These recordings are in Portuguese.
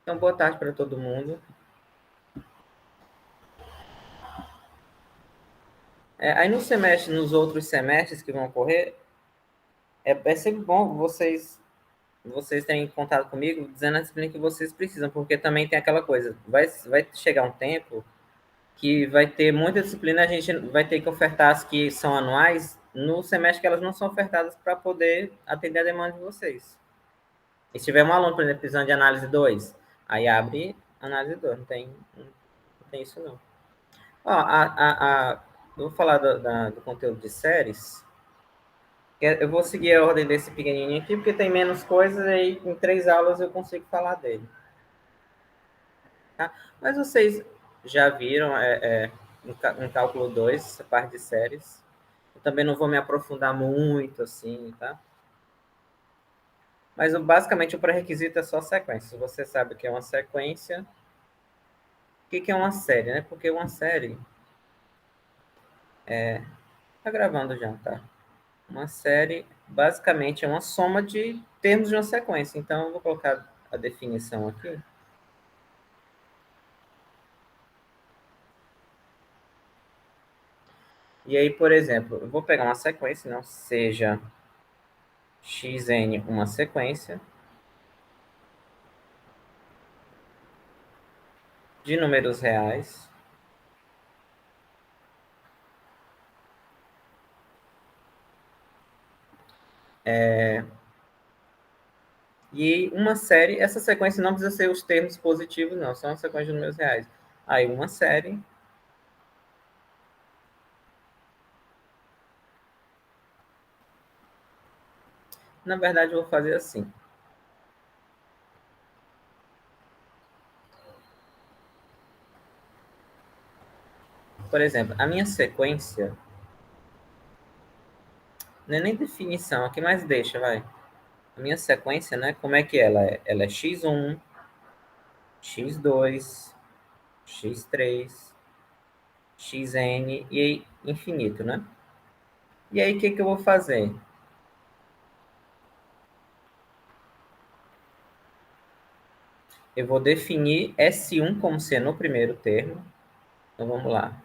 Então, boa tarde para todo mundo. Aí no semestre, nos outros semestres que vão ocorrer, é sempre bom vocês terem contato comigo, dizendo a disciplina que vocês precisam, porque também tem aquela coisa, vai chegar um tempo que vai ter muita disciplina, a gente vai ter que ofertar as que são anuais no semestre que elas não são ofertadas para poder atender a demanda de vocês. E se tiver um aluno, por exemplo, precisando de análise 2, aí abre análise 2, não tem isso não. Ó, eu vou falar do conteúdo de séries. Eu vou seguir a ordem desse pequenininho aqui, porque tem menos coisas, e aí em 3 aulas eu consigo falar dele. Tá? Mas vocês já viram em cálculo 2 essa parte de séries. Eu também não vou me aprofundar muito assim, tá? Mas basicamente o pré-requisito é só sequência. Se você sabe o que é uma sequência, o que é uma série, né? Porque uma série. Tá gravando já, tá? Uma série basicamente é uma soma de termos de uma sequência. Então eu vou colocar a definição aqui. E aí, por exemplo, eu vou pegar uma sequência, não seja xn uma sequência de números reais. E uma série, essa sequência não precisa ser os termos positivos, não, só uma sequência de números reais. Aí uma série, na verdade eu vou fazer assim. Por exemplo, a minha sequência, não é nem definição, aqui mais deixa, vai. A minha sequência, né, como é que ela é? Ela é x1, x2, x3, xn e aí infinito, né? E aí o que eu vou fazer? Eu vou definir S1 como sendo o primeiro termo. Então vamos lá.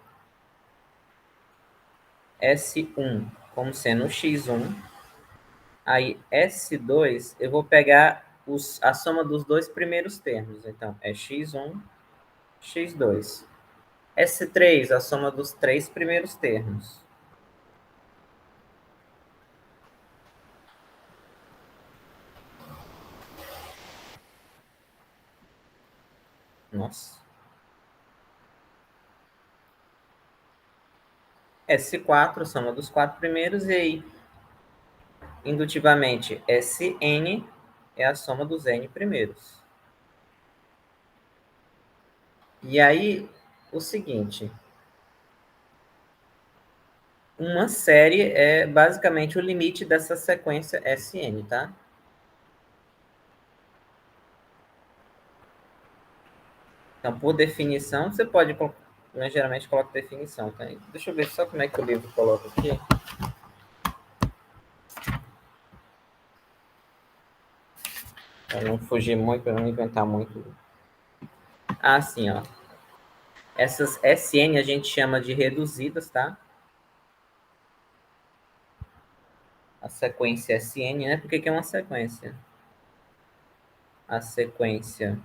S1 como sendo o x1. Aí S2 eu vou pegar a soma dos dois primeiros termos. Então é x1, x2. S3 a soma dos três primeiros termos. Nossa. S4 soma dos quatro primeiros e aí indutivamente Sn é a soma dos n primeiros. E aí, o seguinte, uma série é basicamente o limite dessa sequência Sn, tá? Então, por definição, você pode, né, geralmente coloca definição, tá? Deixa eu ver só como é que o livro coloca aqui. Para não fugir muito, para não inventar muito. Ah, sim, ó. Essas Sn a gente chama de reduzidas, tá? A sequência Sn, né? Por que é uma sequência? A sequência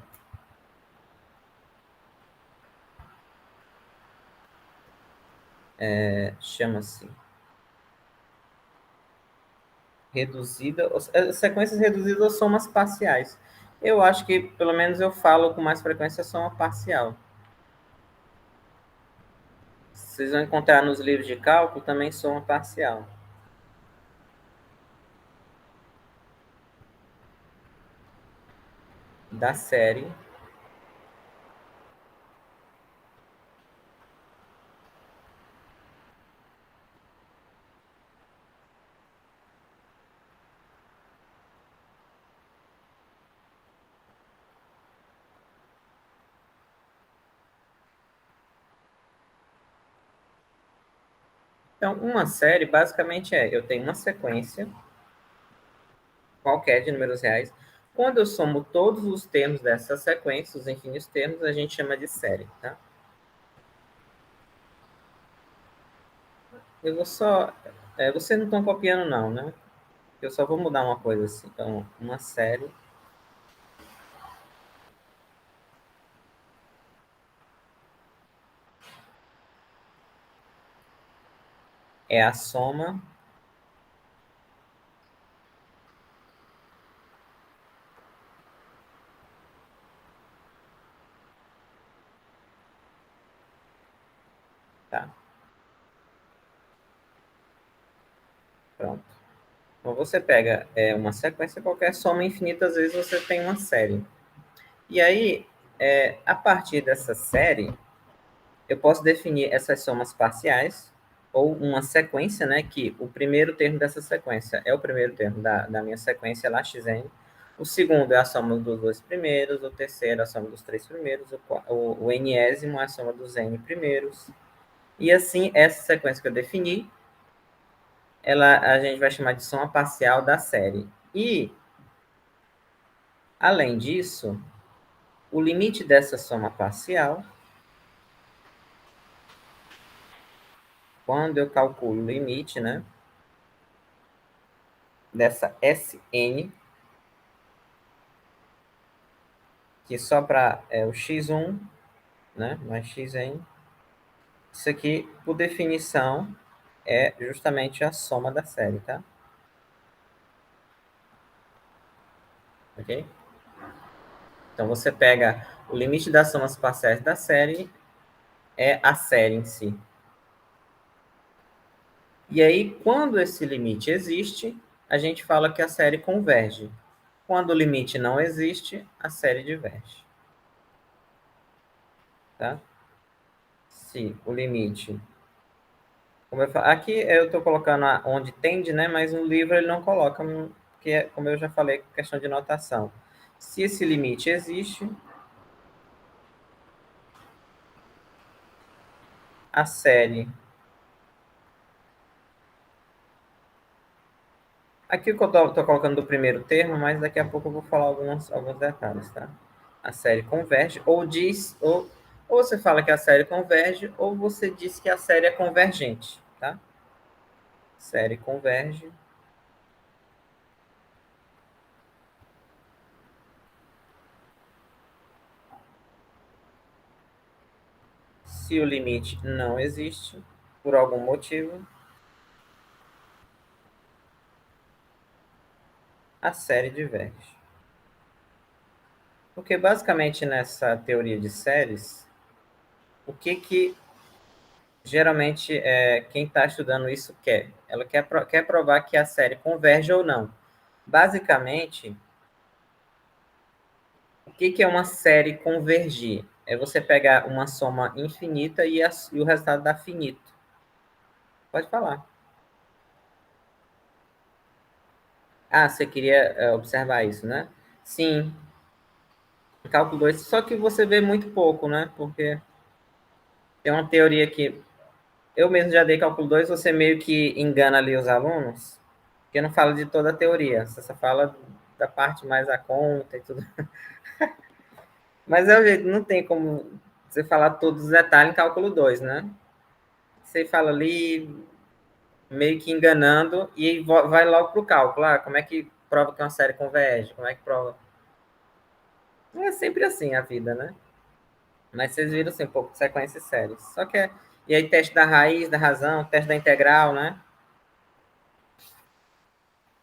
chama-se reduzida. As sequências reduzidas são somas parciais. Eu acho que, pelo menos, eu falo com mais frequência soma parcial. Vocês vão encontrar nos livros de cálculo também soma parcial. Da série. Então, uma série, basicamente, eu tenho uma sequência qualquer de números reais. Quando eu somo todos os termos dessa sequência, os infinitos termos, a gente chama de série, tá? Eu vou só... vocês não estão copiando não, né? Eu só vou mudar uma coisa assim. Então, uma série é a soma tá? Pronto. Então, você pega uma sequência qualquer, soma infinita, às vezes você tem uma série. E aí, a partir dessa série, eu posso definir essas somas parciais, ou uma sequência, né, que o primeiro termo dessa sequência é o primeiro termo da minha sequência lá, xn. O segundo é a soma dos dois primeiros, o terceiro é a soma dos três primeiros, o nésimo é a soma dos n primeiros. E assim, essa sequência que eu defini, a gente vai chamar de soma parcial da série. E, além disso, o limite dessa soma parcial, quando eu calculo o limite, né, dessa Sn, que só para o x1, né, mais xn, isso aqui, por definição, é justamente a soma da série, tá? Ok? Então, você pega o limite das somas parciais da série, é a série em si. E aí, quando esse limite existe, a gente fala que a série converge. Quando o limite não existe, a série diverge. Tá? Se o limite... Como eu falo, aqui eu estou colocando onde tende, né? Mas no livro ele não coloca, porque, como eu já falei, questão de notação. Se esse limite existe, a série... Aqui eu estou colocando do primeiro termo, mas daqui a pouco eu vou falar alguns detalhes, tá? A série converge, ou você fala que a série converge, ou você diz que a série é convergente, tá? Série converge. Se o limite não existe, por algum motivo, a série diverge. Porque basicamente nessa teoria de séries, o que geralmente quem está estudando isso quer? Ela quer provar que a série converge ou não. Basicamente, o que é uma série convergir? É você pegar uma soma infinita e o resultado dá finito. Pode falar. Ah, você queria observar isso, né? Sim, cálculo 2. Só que você vê muito pouco, né? Porque tem uma teoria que eu mesmo já dei cálculo 2, você meio que engana ali os alunos, porque não fala de toda a teoria, você só fala da parte mais a conta e tudo. Mas é o jeito, não tem como você falar todos os detalhes em cálculo 2, né? Você fala ali meio que enganando e vai logo pro cálculo. Ah, como é que prova que uma série converge? Como é que prova? É sempre assim a vida, né? Mas vocês viram assim, um pouco de sequência e séries. Só que e aí teste da raiz, da razão, teste da integral, né?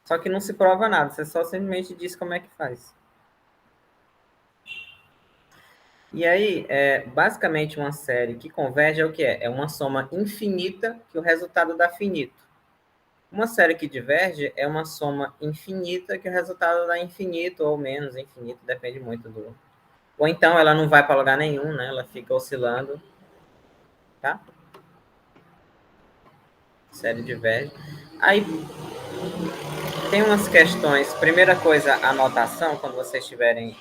Só que não se prova nada, você só simplesmente diz como é que faz. E aí, basicamente, uma série que converge é o que é? É uma soma infinita que o resultado dá finito. Uma série que diverge é uma soma infinita que o resultado dá infinito ou menos infinito, depende muito do... Ou então ela não vai para lugar nenhum, né? Ela fica oscilando, tá? Série diverge. Aí tem umas questões. Primeira coisa, a notação, quando vocês estiverem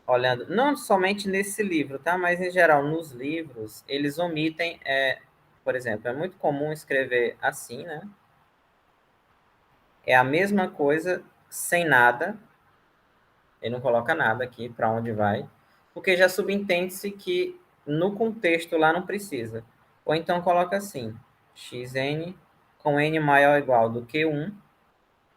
olhando, não somente nesse livro, tá? Mas em geral, nos livros, eles omitem, por exemplo, é muito comum escrever assim, né? É a mesma coisa sem nada, ele não coloca nada aqui para onde vai, porque já subentende-se que no contexto lá não precisa. Ou então coloca assim, xn com n maior ou igual do que 1,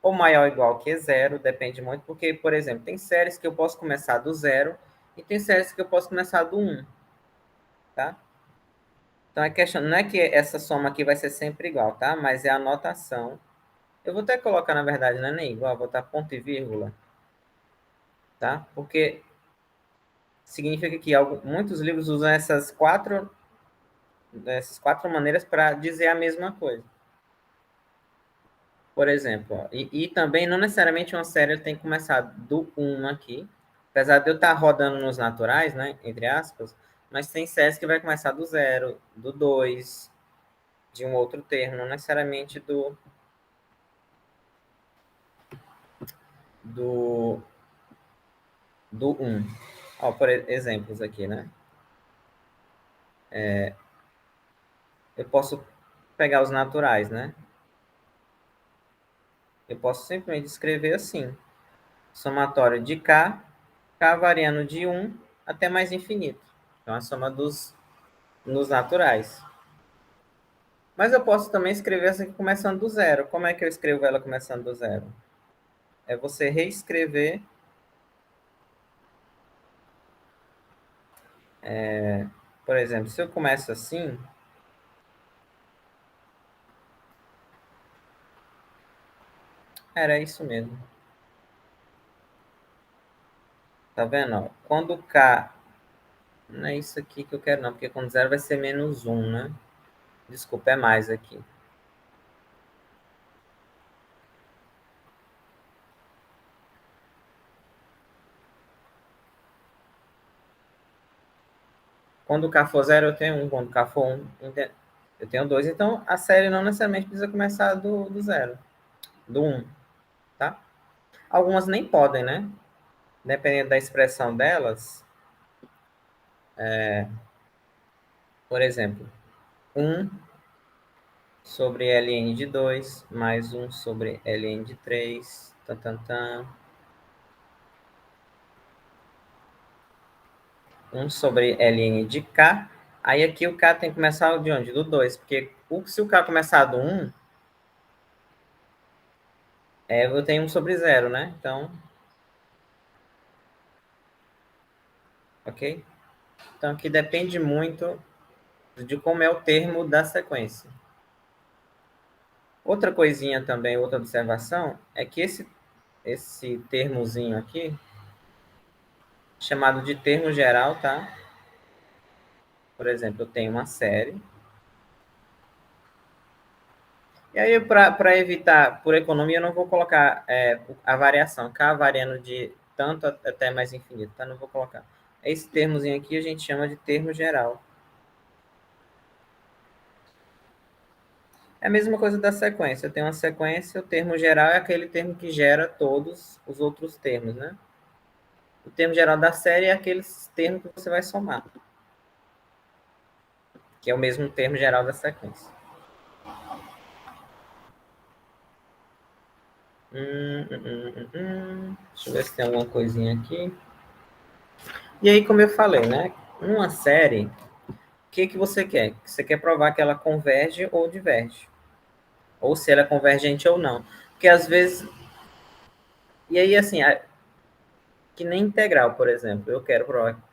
ou maior ou igual que zero, depende muito, porque, por exemplo, tem séries que eu posso começar do zero e tem séries que eu posso começar do 1, tá? Então, a questão não é que essa soma aqui vai ser sempre igual, tá? Mas é a notação. Eu vou até colocar, na verdade, não é nem igual, vou botar ponto e vírgula, tá? Porque significa que muitos livros usam essas quatro maneiras para dizer a mesma coisa. Por exemplo, ó, e também não necessariamente uma série tem que começar do 1 aqui, apesar de eu estar rodando nos naturais, né, entre aspas, mas tem séries que vai começar do zero, do 2, de um outro termo, não necessariamente do, do 1. Ó, por exemplos aqui, né? Eu posso pegar os naturais, né? Eu posso simplesmente escrever assim, somatório de K variando de 1 até mais infinito. Então, a soma nos naturais. Mas eu posso também escrever essa aqui começando do zero. Como é que eu escrevo ela começando do zero? É você reescrever, por exemplo, se eu começo assim, era isso mesmo. Tá vendo? Ó? Quando K, não é isso aqui que eu quero não, porque quando zero vai ser menos 1, né? Desculpa, é mais aqui. Quando K for zero, eu tenho 1. Quando K for 1, eu tenho 2. Então, a série não necessariamente precisa começar do zero, do 1, tá? Algumas nem podem, né? Dependendo da expressão delas, por exemplo, 1 sobre ln de 2 mais 1 sobre ln de 3, tan, tan, tan. 1 sobre ln de k. Aí aqui o k tem que começar de onde? Do 2, porque se o k começar do 1, eu tenho 1 sobre 0, né? Então, ok? Então aqui depende muito de como é o termo da sequência. Outra coisinha também, outra observação, é que esse termozinho aqui, chamado de termo geral, tá? Por exemplo, eu tenho uma série. E aí, para evitar, por economia, eu não vou colocar a variação, k variando de tanto até mais infinito, tá? Não vou colocar. Esse termozinho aqui a gente chama de termo geral. É a mesma coisa da sequência. Eu tenho uma sequência, o termo geral é aquele termo que gera todos os outros termos, né? O termo geral da série é aquele termo que você vai somar, que é o mesmo termo geral da sequência. Deixa eu ver se tem alguma coisinha aqui. E aí, como eu falei, né? Uma série, o que você quer? Você quer provar que ela converge ou diverge. Ou se ela é convergente ou não. Porque às vezes... E aí, assim, que nem integral, por exemplo. Eu quero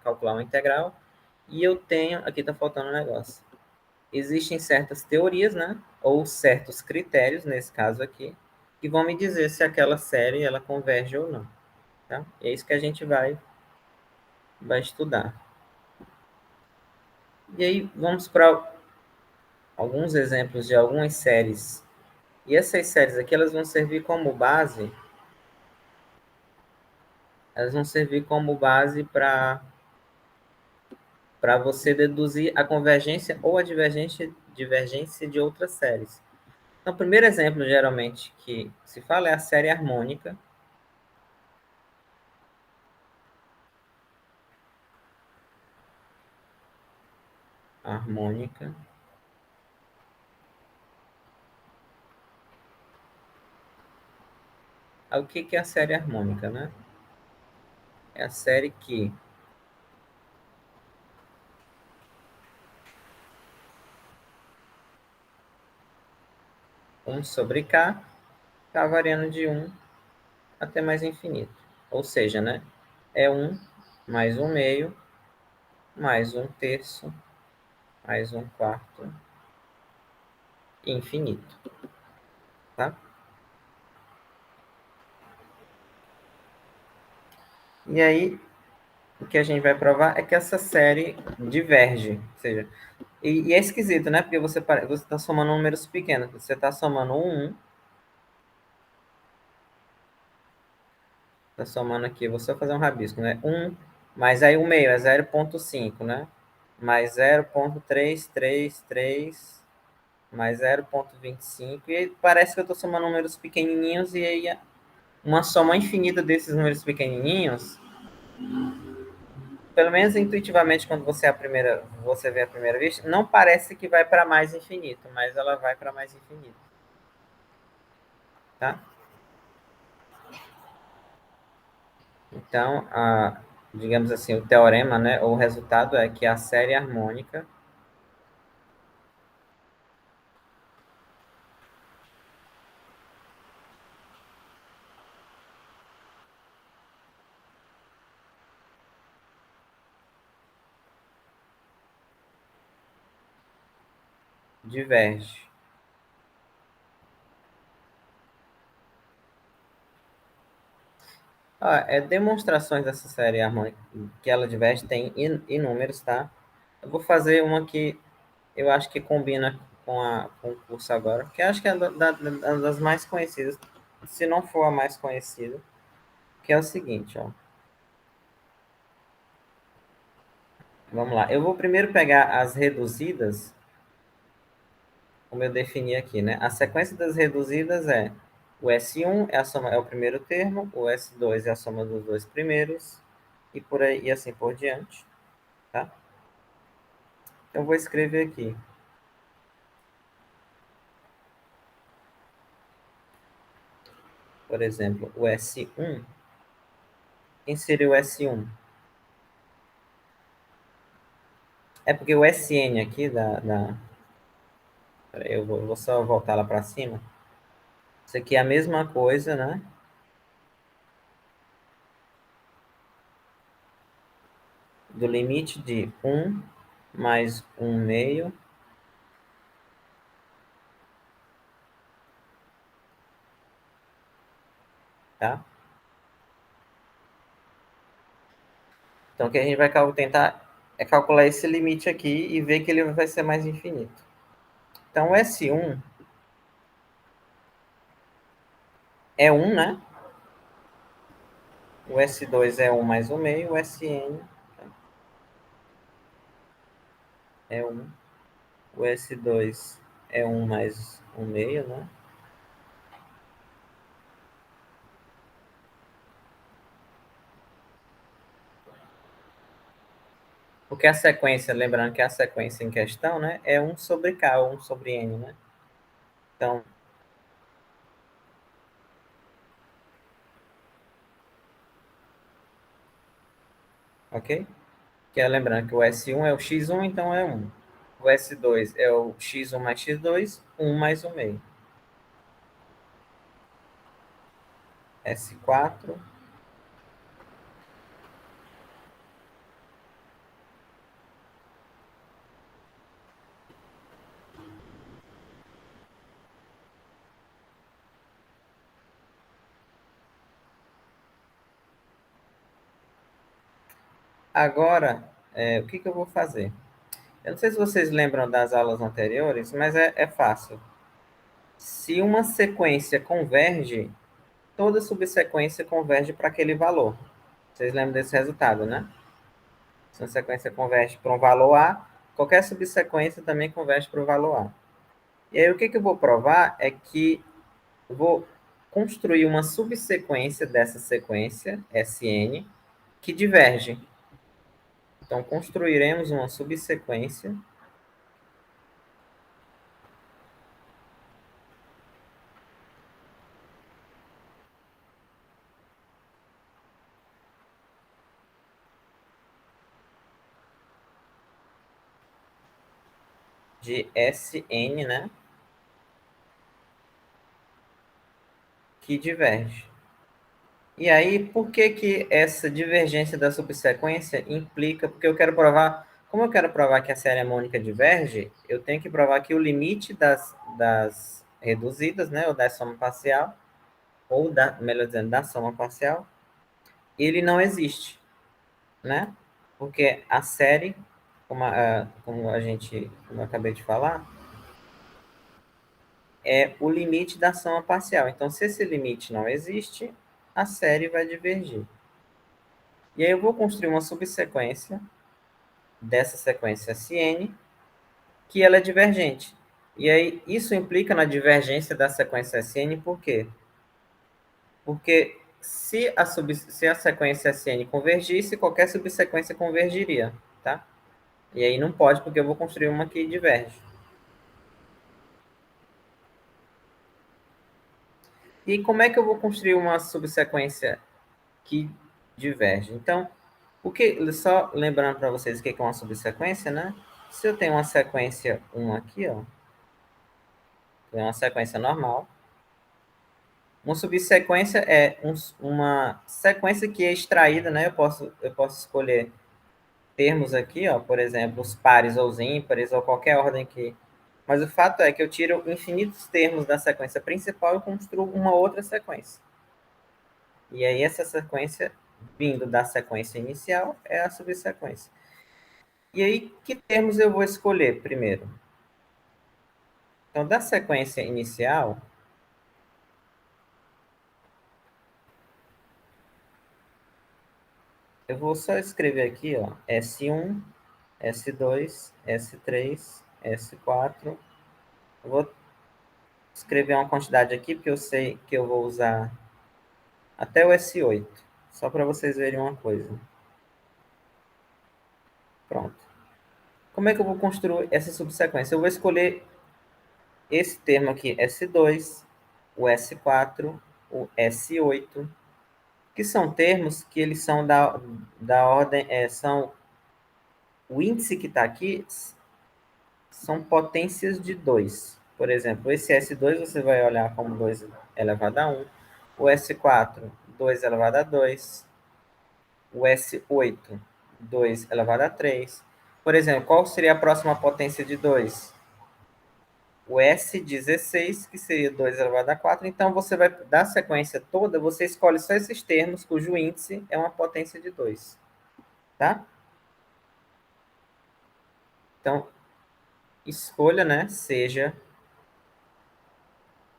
calcular uma integral e eu tenho... Aqui está faltando um negócio. Existem certas teorias, né? Ou certos critérios, nesse caso aqui, que vão me dizer se aquela série ela converge ou não. Tá? E é isso que a gente vai estudar. E aí, vamos para alguns exemplos de algumas séries. E essas séries aqui, elas vão servir como base para você deduzir a convergência ou a divergência de outras séries. Então, o primeiro exemplo, geralmente, que se fala é a série harmônica. Harmônica. O que que é a série harmônica, né? É a série que 1/k está variando de 1 até mais infinito. Ou seja, né? É 1 mais 1/2 mais 1/3 mais 1/4 infinito, tá? E aí, o que a gente vai provar é que essa série diverge, ou seja, e é esquisito, né? Porque você está somando números pequenos. Você está somando está somando aqui, vou só fazer um rabisco, né? 1, mas aí o meio é 0,5, né? Mais 0,333, mais 0,25. E aí parece que eu estou somando números pequenininhos e aí uma soma infinita desses números pequenininhos, pelo menos intuitivamente, quando você vê a primeira vez, não parece que vai para mais infinito, mas ela vai para mais infinito, tá? Então, digamos assim, o teorema, né, ou o resultado é que a série harmônica diverge. Demonstrações dessa série harmônica que ela diverge tem inúmeros, tá? Eu vou fazer uma que eu acho que combina com o curso agora, que eu acho que é das mais conhecidas, se não for a mais conhecida, que é o seguinte, ó. Vamos lá. Eu vou primeiro pegar as reduzidas, como eu defini aqui, né? A sequência das reduzidas é o S1 é a soma, é o primeiro termo, o S2 é a soma dos dois primeiros, e por aí e assim por diante, tá? Então eu vou escrever aqui, por exemplo, o S1. Quem seria o S1? É porque o SN aqui peraí, eu vou só voltar lá para cima. Isso aqui é a mesma coisa, né? Do limite de 1 mais 1/2, tá? Então, o que a gente vai tentar é calcular esse limite aqui e ver que ele vai ser mais infinito. Então, o S1 é 1, né? O S2 é 1 mais 1/2, o SN é 1. O S2 é 1 mais 1/2, né? Porque a sequência, lembrando que a sequência em questão, né, é 1/k, ou 1/n, né? Então, ok? Que é lembrando que o S1 é o x1, então é 1. O S2 é o x1 mais x2, 1 mais 1/2. S4. Agora, o que que eu vou fazer? Eu não sei se vocês lembram das aulas anteriores, mas é fácil. Se uma sequência converge, toda subsequência converge para aquele valor. Vocês lembram desse resultado, né? Se uma sequência converge para um valor A, qualquer subsequência também converge para o valor A. E aí o que que eu vou provar é que eu vou construir uma subsequência dessa sequência, Sn, que diverge. Então, construiremos uma subsequência de Sn, né, que diverge. E aí, por que que essa divergência da subsequência implica? Porque eu quero provar, como eu quero provar que a série harmônica diverge, eu tenho que provar que o limite das reduzidas, né, ou da soma parcial, ou melhor dizendo, da soma parcial, ele não existe, né? Porque a série, como eu acabei de falar, é o limite da soma parcial. Então, se esse limite não existe, a série vai divergir. E aí eu vou construir uma subsequência dessa sequência Sn, que ela é divergente. E aí isso implica na divergência da sequência Sn, por quê? Porque se a sequência Sn convergisse, qualquer subsequência convergiria, tá? E aí não pode, porque eu vou construir uma que diverge. E como é que eu vou construir uma subsequência que diverge? Então, só lembrando para vocês o que é uma subsequência, né? Se eu tenho uma sequência 1 aqui, ó, é uma sequência normal. Uma subsequência é uma sequência que é extraída, né? Eu posso escolher termos aqui, ó, por exemplo, os pares ou os ímpares, ou qualquer ordem que. Mas o fato é que eu tiro infinitos termos da sequência principal e construo uma outra sequência. E aí essa sequência, vindo da sequência inicial, é a subsequência. E aí, que termos eu vou escolher primeiro? Então, da sequência inicial, eu vou só escrever aqui, ó, S1, S2, S3, S4. Eu vou escrever uma quantidade aqui, porque eu sei que eu vou usar até o S8, só para vocês verem uma coisa. Pronto. Como é que eu vou construir essa subsequência? Eu vou escolher esse termo aqui, S2, o S4, o S8, que são termos que eles são da ordem, são o índice que está aqui são potências de 2. Por exemplo, esse S2 você vai olhar como 2 elevado a 1. O S4, 2 elevado a 2. O S8, 2 elevado a 3. Por exemplo, qual seria a próxima potência de 2? O S16, que seria 2 elevado a 4. Então, você vai dar a sequência toda, você escolhe só esses termos cujo índice é uma potência de 2. Tá? Então, escolha, né, seja.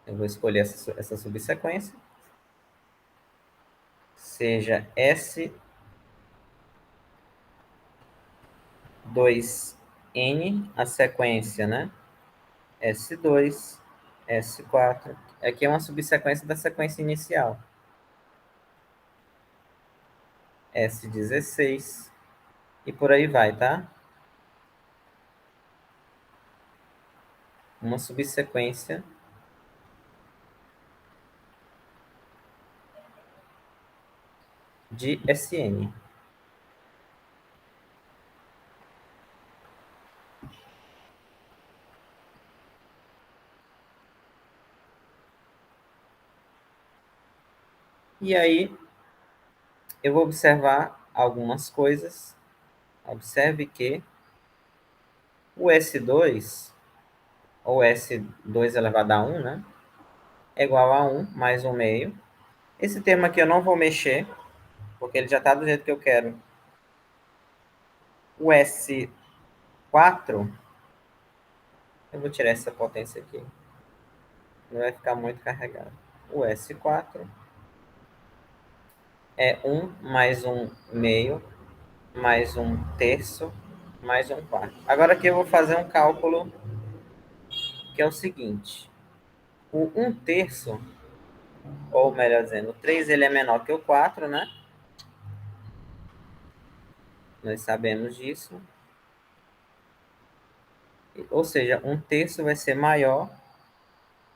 Eu vou escolher essa subsequência. Seja S2N, a sequência, né? S2, S4. Aqui é uma subsequência da sequência inicial. S16. E por aí vai, tá? Uma subsequência de Sn. E aí, eu vou observar algumas coisas. Observe que o S2, ou S2 elevado a 1, né? É igual a 1 mais 1 meio. Esse termo aqui eu não vou mexer, porque ele já está do jeito que eu quero. O S4, eu vou tirar essa potência aqui. Não vai ficar muito carregado. O S4 é 1 mais 1 meio, mais 1 terço, mais 1 quarto. Agora aqui eu vou fazer um cálculo que é o seguinte. O 1 terço, ou melhor dizendo, o 3 ele é menor que o 4, né? Nós sabemos disso. Ou seja, 1 terço vai ser maior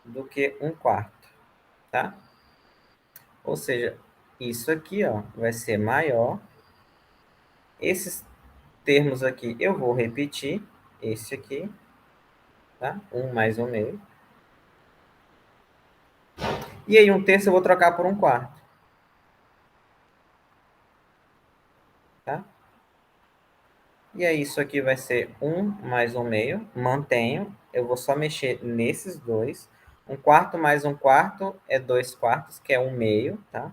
do que 1 quarto, tá? Ou seja, isso aqui, ó, vai ser maior. Esses termos aqui eu vou repetir. Esse aqui tá? 1 mais 1 meio. E aí, 1/3 eu vou trocar por 1/4, tá? E aí, isso aqui vai ser 1 mais 1 meio, mantenho, eu vou só mexer nesses dois. 1/4 mais 1/4 é 2/4, que é 1 meio, tá?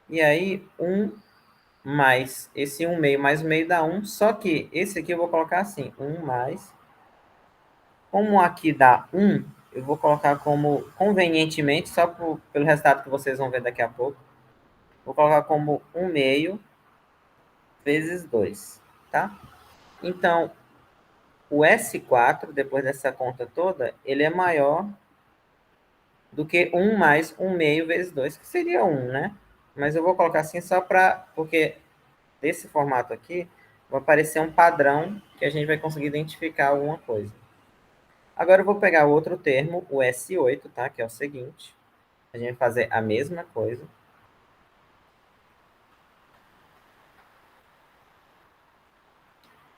E aí, 1 mais esse 1 meio mais 1 meio dá 1, só que esse aqui eu vou colocar assim, 1 mais... Como aqui dá 1, eu vou colocar como, convenientemente, só pelo resultado que vocês vão ver daqui a pouco, vou colocar como 1 meio vezes 2, tá? Então, o S4, depois dessa conta toda, ele é maior do que 1 mais 1 meio vezes 2, que seria 1, né? Mas eu vou colocar assim só para... Porque desse formato aqui, vai aparecer um padrão que a gente vai conseguir identificar alguma coisa. Agora eu vou pegar o outro termo, o S8, tá? Que é o seguinte. A gente vai fazer a mesma coisa.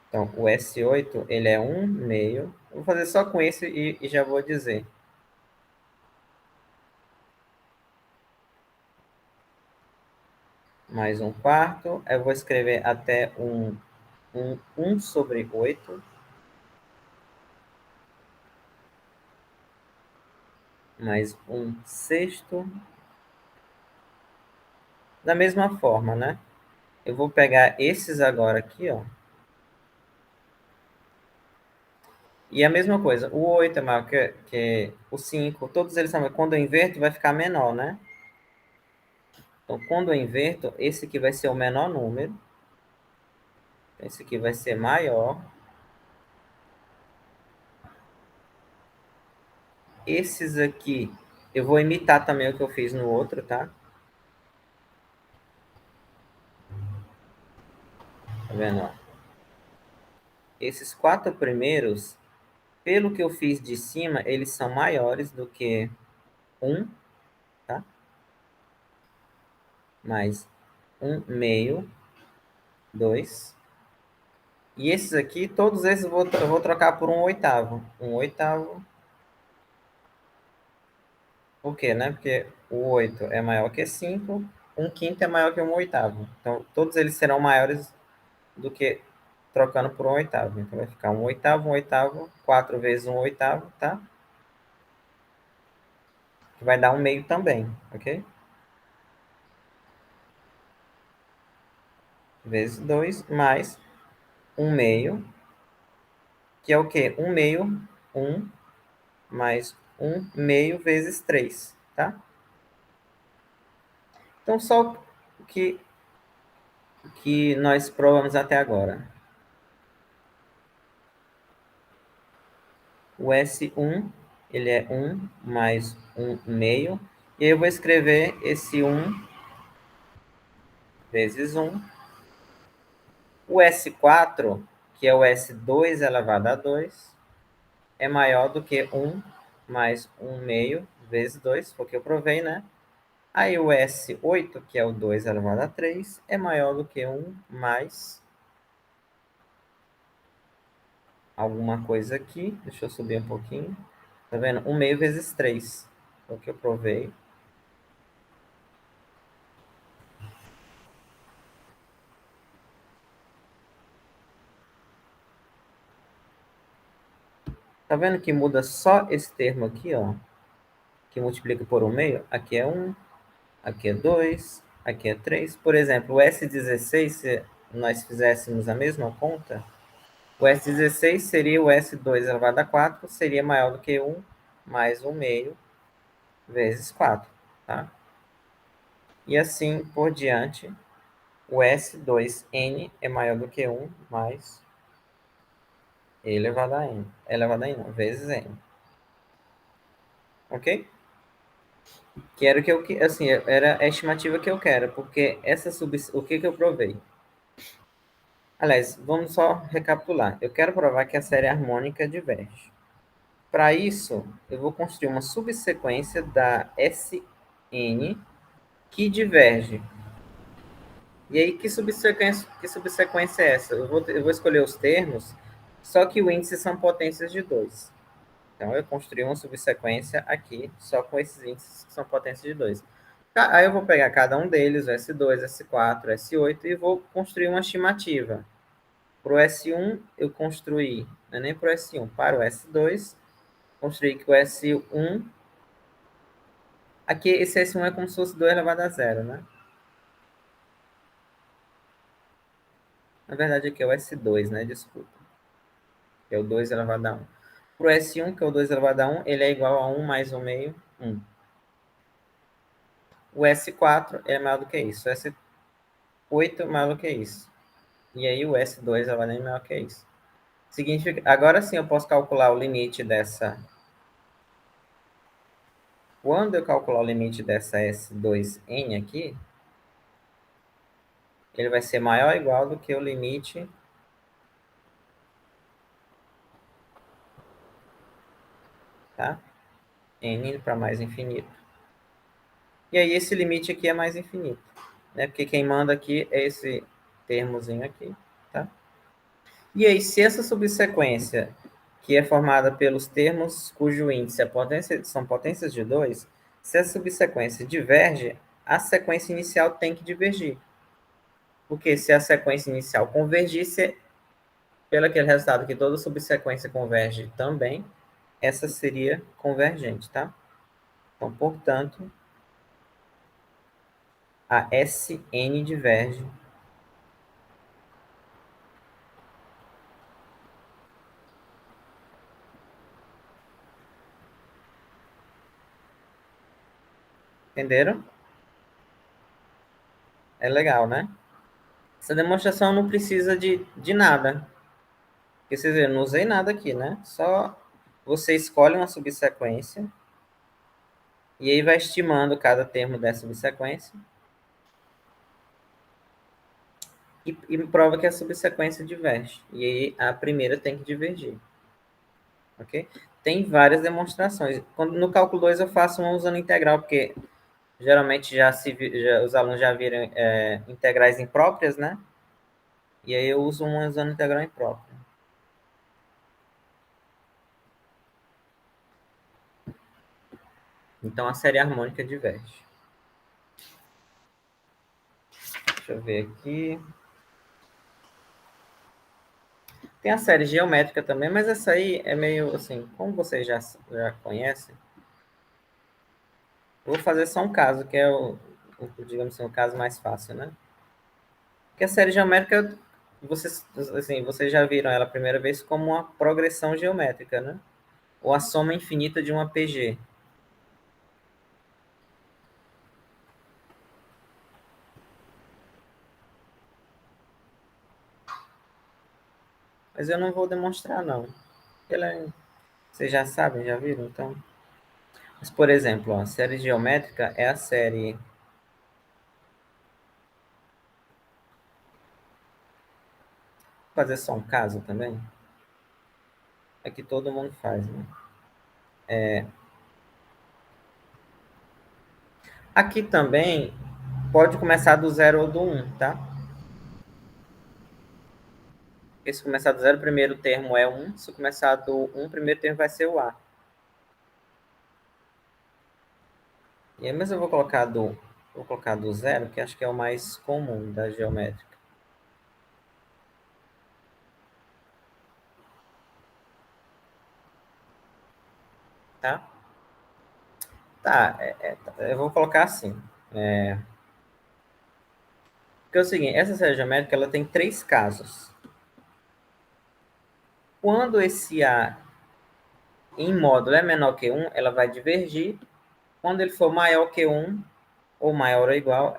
Então, o S8, ele é 1 meio. Vou fazer só com esse e já vou dizer. Mais 1/4. Eu vou escrever até 1 sobre 8. Mais 1/6. Da mesma forma, né? Eu vou pegar esses agora aqui, ó. E a mesma coisa, o 8 é maior que o 5. Todos eles são... Quando eu inverto, vai ficar menor, né? Então, quando eu inverto, esse aqui vai ser o menor número. Esse aqui vai ser maior. Esses aqui, eu vou imitar também o que eu fiz no outro, tá? Tá vendo, ó? Esses 4 primeiros, pelo que eu fiz de cima, eles são maiores do que 1, tá? Mais 1 meio, 2. E esses aqui, todos esses eu vou trocar por 1/8. 1/8. Por quê, né? Porque o 8 é maior que 5, 1/5 é maior que 1/8. Então, todos eles serão maiores do que trocando por 1/8. Então, vai ficar 1/8, 1/8, 4 vezes 1/8, tá? Que vai dar 1 meio também, ok? Vezes 2, mais 1 meio, que é o quê? 1 meio, 1, mais 1 meio vezes 3, tá? Então, só o que nós provamos até agora. O S1, ele é 1 mais 1 meio. E aí eu vou escrever esse 1 vezes 1. O S4, que é o S2 elevado a 2, é maior do que 1 mais 1 meio vezes 2, porque eu provei, né? Aí o S8, que é o 2 elevado a 3, é maior do que 1 mais alguma coisa aqui. Deixa eu subir um pouquinho. Tá vendo? 1 meio vezes 3, é o que eu provei. Tá vendo que muda só esse termo aqui, ó? Que multiplica por 1 meio? Aqui é 1, aqui é 2, aqui é 3. Por exemplo, o S16, se nós fizéssemos a mesma conta, o S16 seria o S2 elevado a 4, seria maior do que 1 mais 1 meio vezes 4, tá? E assim por diante, o S2N é maior do que 1 mais E elevado a N, elevado a N, não, vezes N. Ok? Que era o que eu, assim, era a estimativa que eu quero, porque o que eu provei? Aliás, vamos só recapitular. Eu quero provar que a série harmônica diverge. Para isso, eu vou construir uma subsequência da Sn que diverge. E aí, que subsequência é essa? Eu vou escolher os termos Só que o índice são potências de 2. Então, eu construí uma subsequência aqui, só com esses índices que são potências de 2. Aí eu vou pegar cada um deles, o S2, S4, S8, e vou construir uma estimativa. Para o S1, eu construí, não é nem para o S1, para o S2, construí que o S1, aqui esse S1 é como se fosse 2 elevado a zero, né? Na verdade aqui é o S2, né? Desculpa. Que é o 2 elevado a 1. Para o S1, que é o 2 elevado a 1, ele é igual a 1 mais 1 meio, 1. O S4 é maior do que isso. O S8 é maior do que isso. E aí o S2 elevado a 1 é maior que isso. Significa, agora sim eu posso calcular o limite dessa. Quando eu calcular o limite dessa S2N aqui, ele vai ser maior ou igual do que o limite, tá? N para mais infinito. E aí esse limite aqui é mais infinito, né? Porque quem manda aqui é esse termozinho aqui, tá? E aí, se essa subsequência, que é formada pelos termos cujo índice são potências de 2, se essa subsequência diverge, a sequência inicial tem que divergir. Porque se a sequência inicial convergisse, pelo aquele resultado que toda subsequência converge também, essa seria convergente, tá? Então, portanto, a Sn diverge. Entenderam? É legal, né? Essa demonstração não precisa de nada. Porque vocês viram, não usei nada aqui, né? Só você escolhe uma subsequência e aí vai estimando cada termo dessa subsequência e prova que a subsequência diverge. E aí a primeira tem que divergir. Ok? Tem várias demonstrações. No cálculo 2 eu faço uma usando integral, porque geralmente os alunos já viram integrais impróprias, né? E aí eu uso uma usando integral imprópria. Então a série harmônica diverge. Deixa eu ver aqui. Tem a série geométrica também, mas essa aí é meio assim, como vocês já conhecem, eu vou fazer só um caso, que é digamos assim, o caso mais fácil, né? Porque a série geométrica, vocês já viram ela a primeira vez como uma progressão geométrica, né? Ou a soma infinita de uma PG. Mas eu não vou demonstrar, não. Vocês já sabem, já viram? Então, mas, por exemplo, ó, a série geométrica é a série. Vou fazer só um caso também. É que todo mundo faz, né? Aqui também pode começar do zero ou do 1, tá? Porque se começar do zero, o primeiro termo é 1. Se começar do 1, o primeiro termo vai ser o A. E aí, mas eu vou colocar do zero, que acho que é o mais comum da geométrica, tá? Tá, eu vou colocar assim. Porque é o seguinte, essa série geométrica ela tem três casos. Quando esse A em módulo é menor que 1, ela vai divergir. Quando ele for maior que 1, ou maior ou igual,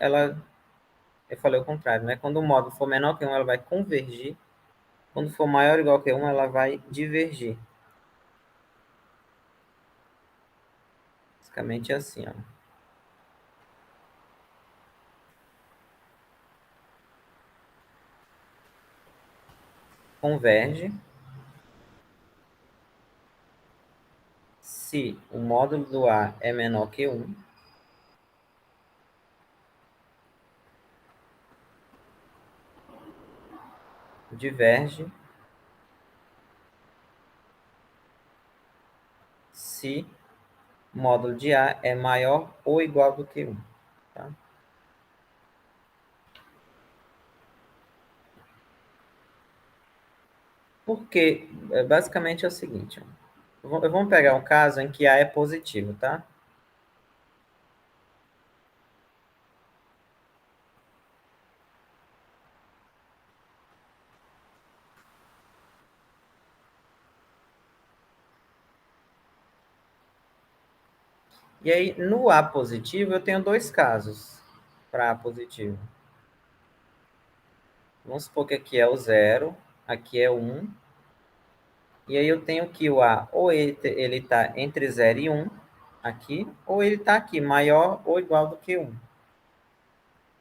eu falei o contrário, né? Quando o módulo for menor que 1, ela vai convergir. Quando for maior ou igual que 1, ela vai divergir. Basicamente é assim, ó. Converge se o módulo do A é menor que 1, diverge se o módulo de A é maior ou igual do que 1. Tá? Porque, basicamente, é o seguinte. Ó. Vamos pegar um caso em que A é positivo, tá? E aí, no A positivo, eu tenho dois casos para A positivo. Vamos supor que aqui é o 0, aqui é o 1. E aí eu tenho que o A, ou ele está entre 0 e 1, aqui, ou ele está aqui, maior ou igual do que 1.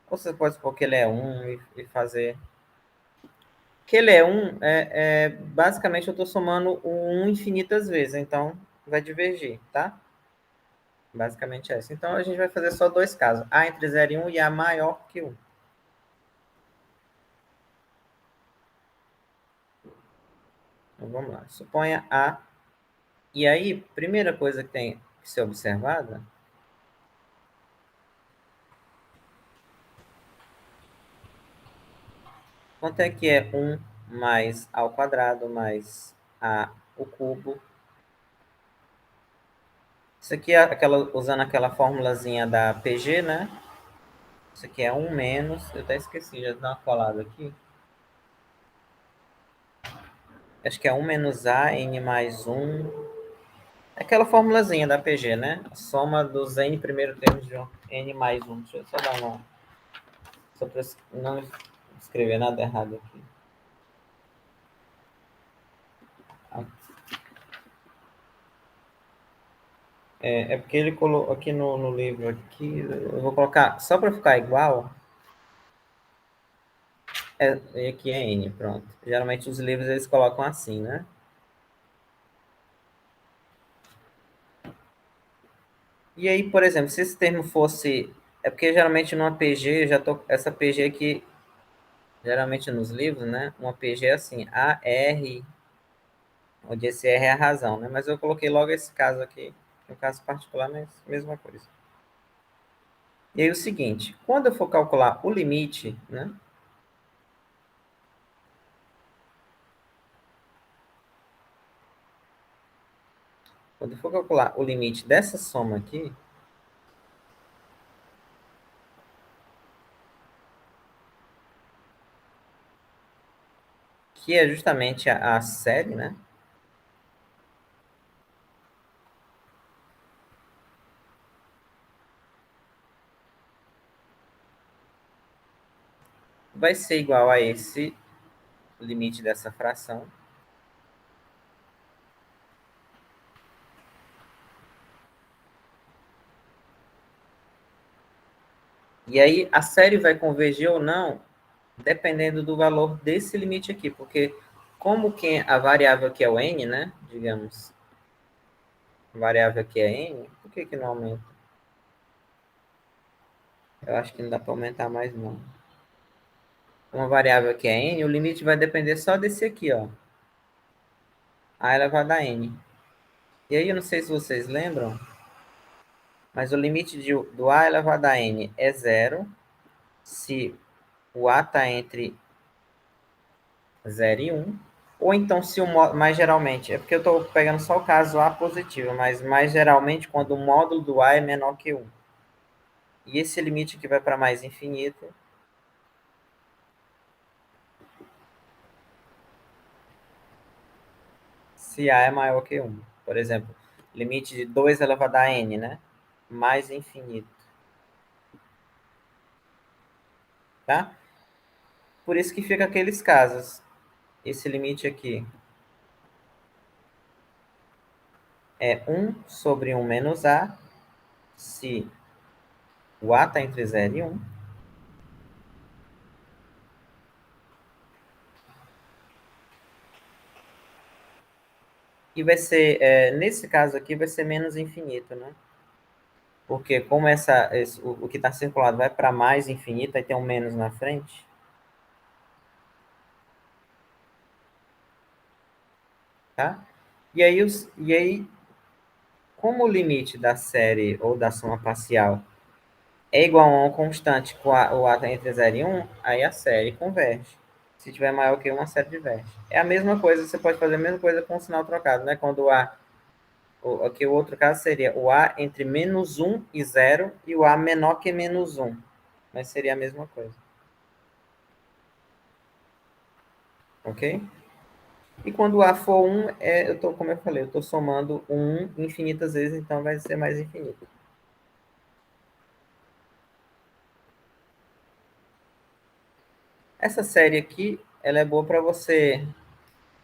Ou você pode supor que ele é 1 e fazer... Que ele é 1, basicamente eu estou somando o 1 infinitas vezes, então vai divergir, tá? Basicamente é isso. Então a gente vai fazer só dois casos, A entre 0 e 1 e A maior que 1. Então vamos lá. Suponha A. E aí, primeira coisa que tem que ser observada, quanto é que é 1 mais A ao quadrado mais A o cubo? Isso aqui é usando aquela formulazinha da PG, né? Isso aqui é 1 menos... Eu até esqueci, já dá uma colada aqui. Acho que é 1 menos A, N mais 1. É aquela formulazinha da PG, né? A soma dos N primeiro termos de N mais 1. Deixa eu só dar uma... Só para não escrever nada errado aqui. É porque ele colocou aqui no livro, aqui, eu vou colocar, só para ficar igual, e aqui é N, pronto. Geralmente os livros eles colocam assim, né? E aí, por exemplo, se esse termo fosse... É porque geralmente numa PG, essa PG aqui, geralmente nos livros, né? Uma PG é assim, AR, onde esse R é a razão, né? Mas eu coloquei logo esse caso aqui, que é um caso particular, mas mesma coisa. E aí o seguinte, quando eu for calcular o limite, né? Quando eu for calcular o limite dessa soma aqui, que é justamente a série, né? Vai ser igual a esse limite dessa fração. E aí a série vai convergir ou não, dependendo do valor desse limite aqui, porque como que a variável aqui é o n, né? Digamos, a variável aqui é n, por que não aumenta? Eu acho que não dá para aumentar mais não. Uma variável aqui é n, o limite vai depender só desse aqui, ó. A elevado a n. E aí eu não sei se vocês lembram, mas o limite do a elevado a n é zero se o a está entre 0 e 1. Ou então, se mais geralmente, é porque eu estou pegando só o caso A positivo, mas mais geralmente quando o módulo do A é menor que 1. E esse limite aqui vai para mais infinito. Se A é maior que 1. Por exemplo, limite de 2 elevado a n, né? Mais infinito. Tá? Por isso que fica aqueles casos. Esse limite aqui é 1 sobre 1 menos A, se o A está entre 0 e 1. E vai ser, nesse caso aqui, vai ser menos infinito, né? Porque como o que está circulado vai para mais infinito, aí tem um menos na frente. Tá? E aí, como o limite da série ou da soma parcial é igual a uma constante com o A entre 0 e 1, aí a série converge. Se tiver maior que 1, a série diverge. É a mesma coisa, você pode fazer a mesma coisa com o sinal trocado, né? Quando o A, aqui o outro caso seria o A entre menos 1 e 0 e o A menor que menos 1. Mas seria a mesma coisa. Ok? E quando o A for 1, como eu falei, eu estou somando 1 infinitas vezes, então vai ser mais infinito. Essa série aqui, ela é boa para você,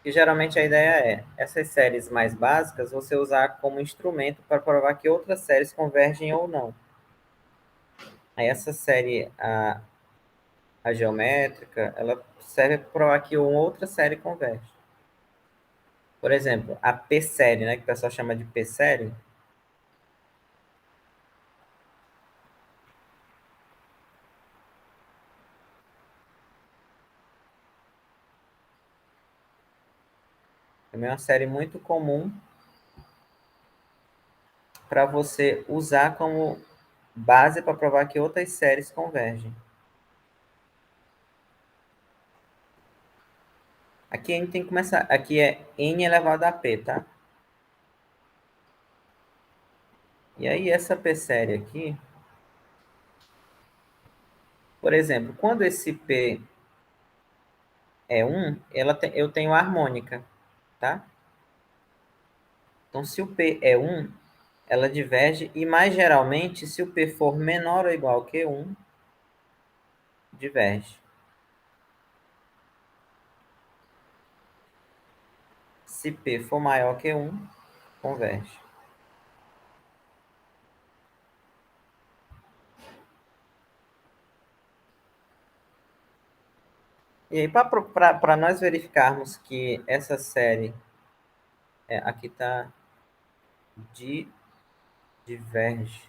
e geralmente a ideia é, essas séries mais básicas, você usar como instrumento para provar que outras séries convergem ou não. Aí essa série, a geométrica, ela serve para provar que uma outra série converge. Por exemplo, a P-série, né, que o pessoal chama de P-série, também é uma série muito comum para você usar como base para provar que outras séries convergem. Aqui a gente tem que começar. Aqui é n elevado a p, tá? E aí essa p série aqui, por exemplo, quando esse p é 1, eu tenho a harmônica, tá? Então se o p é 1, ela diverge e mais geralmente, se o p for menor ou igual que 1, diverge. Se p for maior que 1, converge. E aí, para nós verificarmos que essa série, aqui está diverge.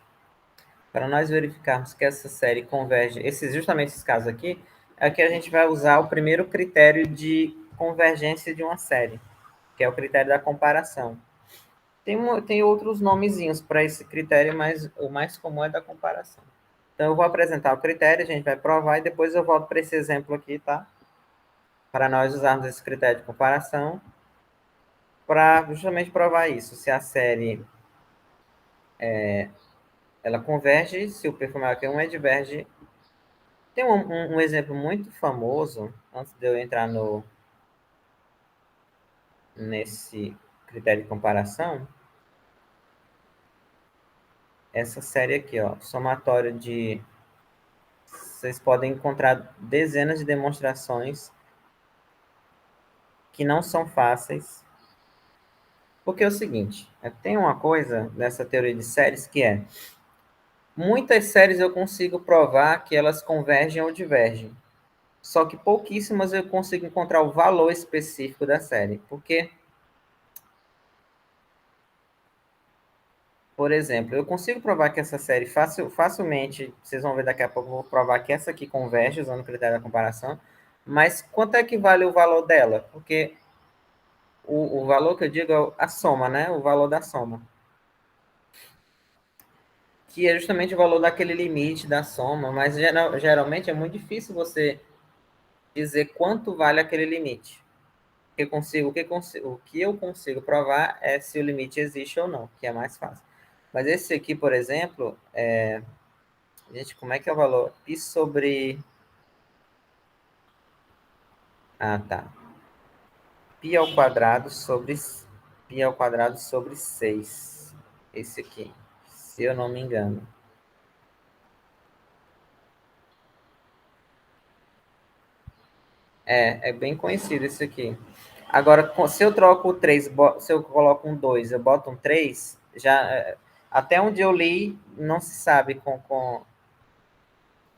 Para nós verificarmos que essa série converge, justamente esse caso aqui, é que a gente vai usar o primeiro critério de convergência de uma série, que é o critério da comparação. Tem outros nomezinhos para esse critério, mas o mais comum é da comparação. Então, eu vou apresentar o critério, a gente vai provar e depois eu volto para esse exemplo aqui, tá? Para nós usarmos esse critério de comparação para justamente provar isso, se a série ela converge, se o P for maior que 1, ela diverge. Tem um exemplo muito famoso, antes de eu entrar nesse critério de comparação, essa série aqui, ó, somatório de... Vocês podem encontrar dezenas de demonstrações que não são fáceis, porque é o seguinte, tem uma coisa nessa teoria de séries que é, muitas séries eu consigo provar que elas convergem ou divergem, só que pouquíssimas eu consigo encontrar o valor específico da série, porque... Por exemplo, eu consigo provar que essa série facilmente, vocês vão ver daqui a pouco, eu vou provar que essa aqui converge usando o critério da comparação, mas quanto é que vale o valor dela? Porque o valor que eu digo é a soma, né? O valor da soma. Que é justamente o valor daquele limite da soma, mas geralmente é muito difícil você dizer quanto vale aquele limite. O que eu consigo provar é se o limite existe ou não, que é mais fácil. Mas esse aqui, por exemplo, gente, como é que é o valor? Pi sobre... Ah, tá. Pi ao quadrado sobre... Pi ao quadrado sobre 6. Esse aqui, se eu não me engano. É bem conhecido esse aqui. Agora, se eu troco o 3, se eu coloco um 2, eu boto um 3, já... Até onde eu li, não se sabe qual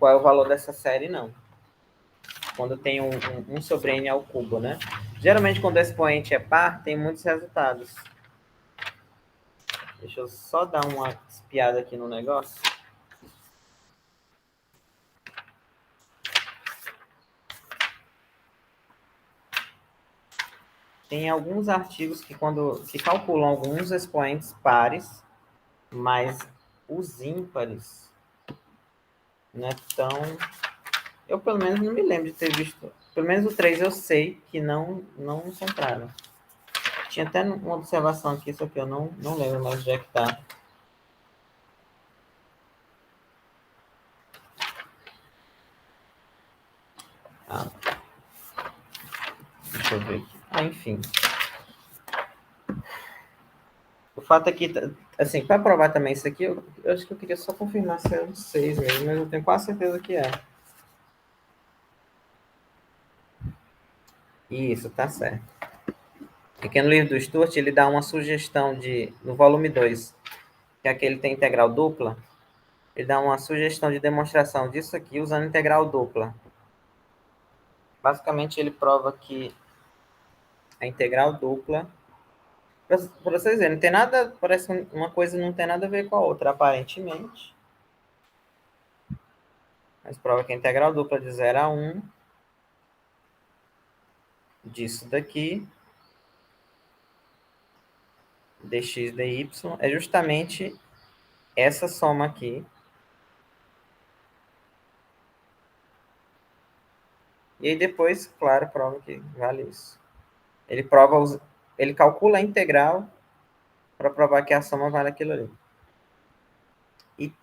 é o valor dessa série, não. Quando tem um sobre n ao cubo, né? Geralmente, quando o expoente é par, tem muitos resultados. Deixa eu só dar uma espiada aqui no negócio. Tem alguns artigos que calculam alguns expoentes pares Mas os ímpares não é tão... Eu, pelo menos, não me lembro de ter visto. Pelo menos o 3 eu sei que não encontraram. Tinha até uma observação aqui, só que eu não lembro mais onde é que tá. Ah, deixa eu ver aqui. Ah, enfim. O fato é que, assim, para provar também isso aqui, eu acho que eu queria só confirmar se é um 6 mesmo, mas eu tenho quase certeza que é. Isso, tá certo. Porque no livro do Stuart, ele dá uma sugestão de, no volume 2, que é aquele que tem integral dupla, ele dá uma sugestão de demonstração disso aqui usando integral dupla. Basicamente, ele prova que a integral dupla, para vocês verem, não tem nada, parece que uma coisa não tem nada a ver com a outra, aparentemente. Mas prova que a integral dupla de 0 a 1 disso daqui, dx dy, é justamente essa soma aqui. E aí depois, claro, prova que vale isso. Ele prova, ele calcula a integral para provar que a soma vale aquilo ali.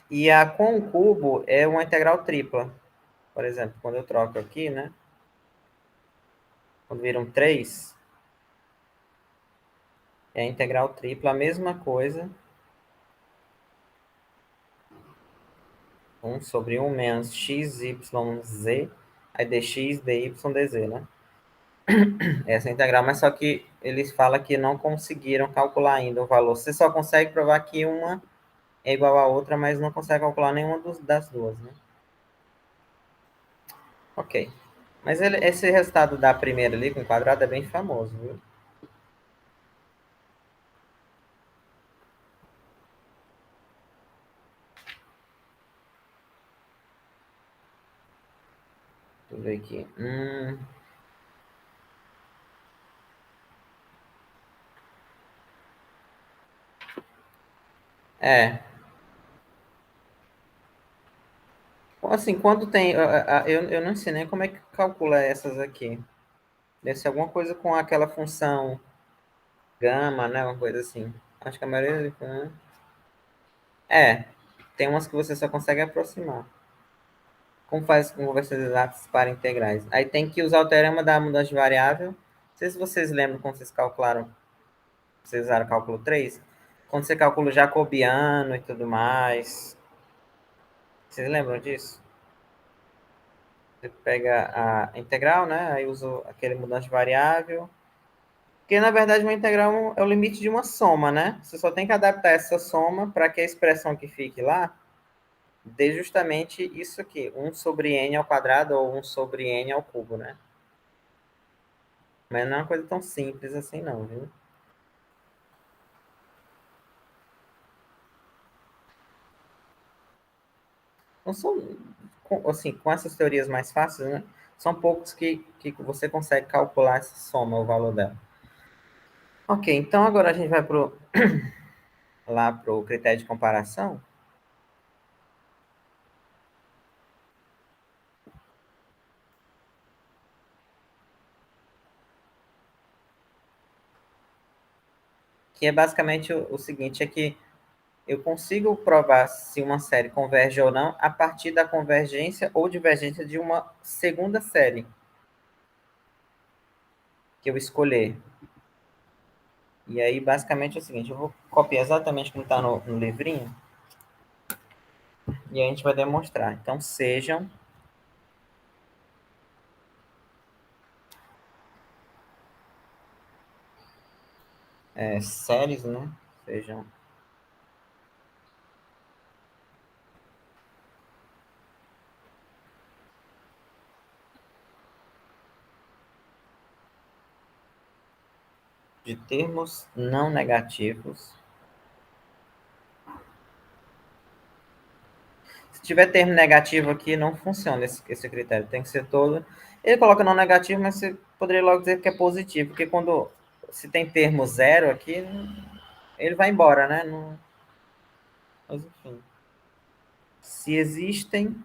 E a com o cubo é uma integral tripla. Por exemplo, quando eu troco aqui, né? Quando viram 3, é a integral tripla, a mesma coisa. 1 sobre 1 menos x, y, z, aí dx, dy, dz, né? Essa é a integral, mas só que eles falam que não conseguiram calcular ainda o valor. Você só consegue provar que uma é igual à outra, mas não consegue calcular nenhuma das duas, né? Ok. Mas esse resultado da primeira ali com quadrado é bem famoso, viu? Deixa eu ver aqui. É. Assim, quando tem... Eu não sei nem como é que calcula essas aqui. Deve ser alguma coisa com aquela função gama, né? Uma coisa assim. Acho que a maioria... Né? É. Tem umas que você só consegue aproximar. Como faz com conversões exatas para integrais? Aí tem que usar o teorema da mudança de variável. Não sei se vocês lembram como vocês calcularam. Vocês usaram o cálculo 3. Quando você calcula o jacobiano e tudo mais. Vocês lembram disso? Você pega a integral, né? Aí usa aquele mudança de variável. Porque, na verdade, uma integral é o limite de uma soma, né? Você só tem que adaptar essa soma para que a expressão que fique lá dê justamente isso aqui. 1 sobre n ao quadrado ou 1 sobre n ao cubo, né? Mas não é uma coisa tão simples assim, não, viu? Não são, assim, com essas teorias mais fáceis, né? São poucos que você consegue calcular essa soma, o valor dela. Ok, então agora a gente vai lá para o critério de comparação. Que é basicamente o seguinte, é que eu consigo provar se uma série converge ou não a partir da convergência ou divergência de uma segunda série que eu escolher. E aí, basicamente, é o seguinte, eu vou copiar exatamente como está no livrinho e a gente vai demonstrar. Então, sejam séries, né? Sejam de termos não negativos. Se tiver termo negativo aqui, não funciona esse critério. Tem que ser todo. Ele coloca não negativo, mas você poderia logo dizer que é positivo, porque quando se tem termo zero aqui, ele vai embora, né? Não... Mas, enfim. Se existem...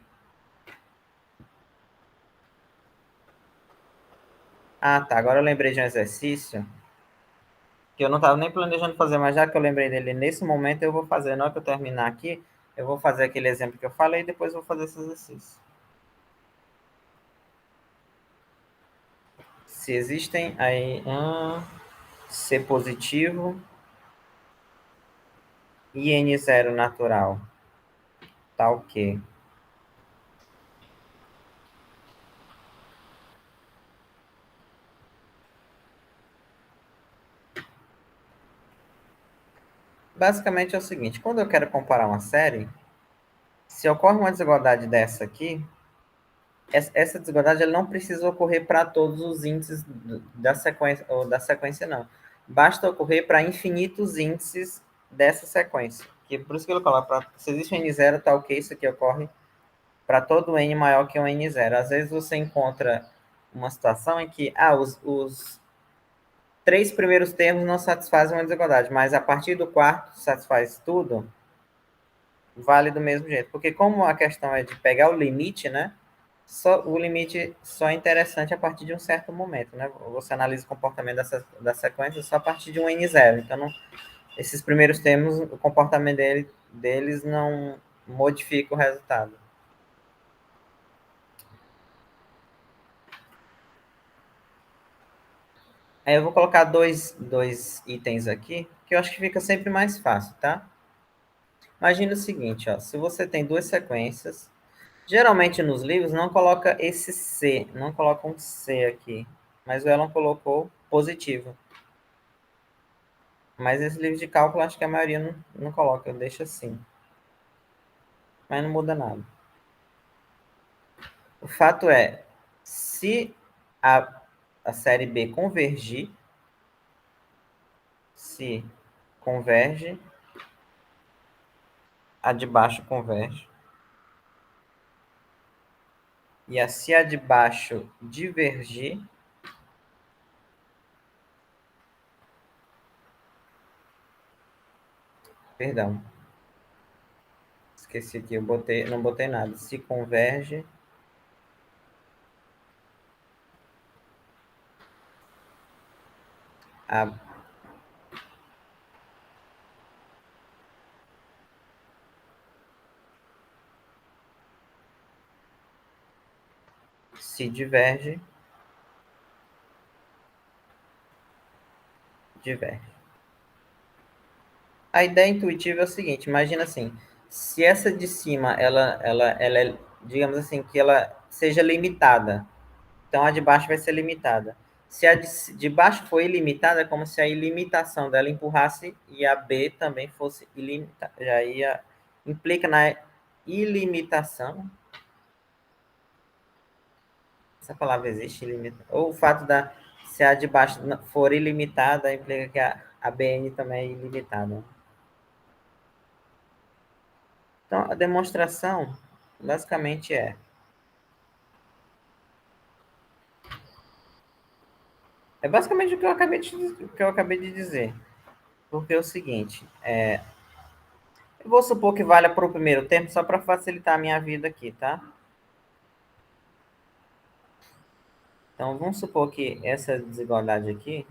Ah, tá. Agora eu lembrei de um exercício que eu não estava nem planejando fazer, mas já que eu lembrei dele nesse momento, eu vou fazer. Na hora que eu terminar aqui, eu vou fazer aquele exemplo que eu falei e depois eu vou fazer esse exercício. Se existem aí C positivo e N0 natural, tá ok. Basicamente é o seguinte, quando eu quero comparar uma série, se ocorre uma desigualdade dessa aqui, essa desigualdade ela não precisa ocorrer para todos os índices da sequência, ou da sequência não. Basta ocorrer para infinitos índices dessa sequência. Que, por isso que eu coloco, se existe um n0, tá ok, isso aqui ocorre para todo n maior que um n0. Às vezes você encontra uma situação em que os três primeiros termos não satisfazem uma desigualdade, mas a partir do quarto satisfaz tudo, vale do mesmo jeito. Porque como a questão é de pegar o limite, né? O limite só é interessante a partir de um certo momento, né? Você analisa o comportamento da sequência só a partir de um n0. Então, esses primeiros termos, o comportamento deles não modifica o resultado. Aí eu vou colocar dois itens aqui, que eu acho que fica sempre mais fácil, tá? Imagina o seguinte, ó, se você tem duas sequências, geralmente nos livros não coloca esse C, não coloca um C aqui, mas o Elon colocou positivo. Mas esse livro de cálculo, acho que a maioria não coloca, deixa assim. Mas não muda nada. O fato é, se a série B convergir, se converge, a de baixo converge. E se a de baixo divergir, perdão, esqueci aqui, não botei nada. Se converge, a, se diverge, diverge. A ideia intuitiva é o seguinte, imagina assim, se essa de cima, ela é, digamos assim, que ela seja limitada, então a de baixo vai ser limitada. Se a de baixo for ilimitada, é como se a ilimitação dela empurrasse e a B também fosse ilimitada. Já implica na ilimitação. Essa palavra existe, ilimita. Ou o fato se a de baixo for ilimitada, implica que a BN também é ilimitada. Então, a demonstração basicamente é basicamente o que eu acabei de dizer. Porque é o seguinte, eu vou supor que valha para o primeiro termo, só para facilitar a minha vida aqui, tá? Então, vamos supor que essa desigualdade aqui,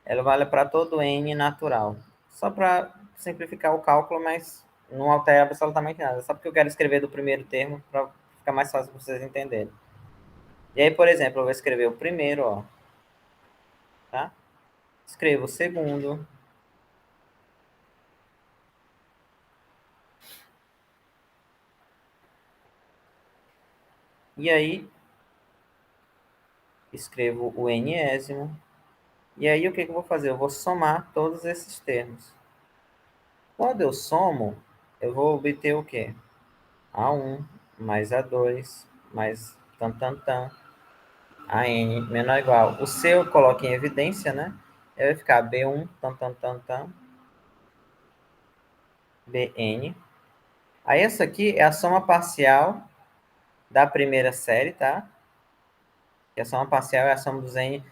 ela vale para todo n natural. Só para simplificar o cálculo, mas não altera absolutamente nada. Só porque eu quero escrever do primeiro termo para ficar mais fácil para vocês entenderem. E aí, por exemplo, eu vou escrever o primeiro, ó, tá? Escrevo o segundo. E aí, escrevo o nésimo. E aí, o que eu vou fazer? Eu vou somar todos esses termos. Quando eu somo, eu vou obter o quê? A1 mais A2 mais tan, tan, tan, AN menor ou igual. O C eu coloco em evidência, né? Vai ficar B1, tan, tan, tan, tan, BN. Aí essa aqui é a soma parcial da primeira série, tá? Que a soma parcial é a soma dos N.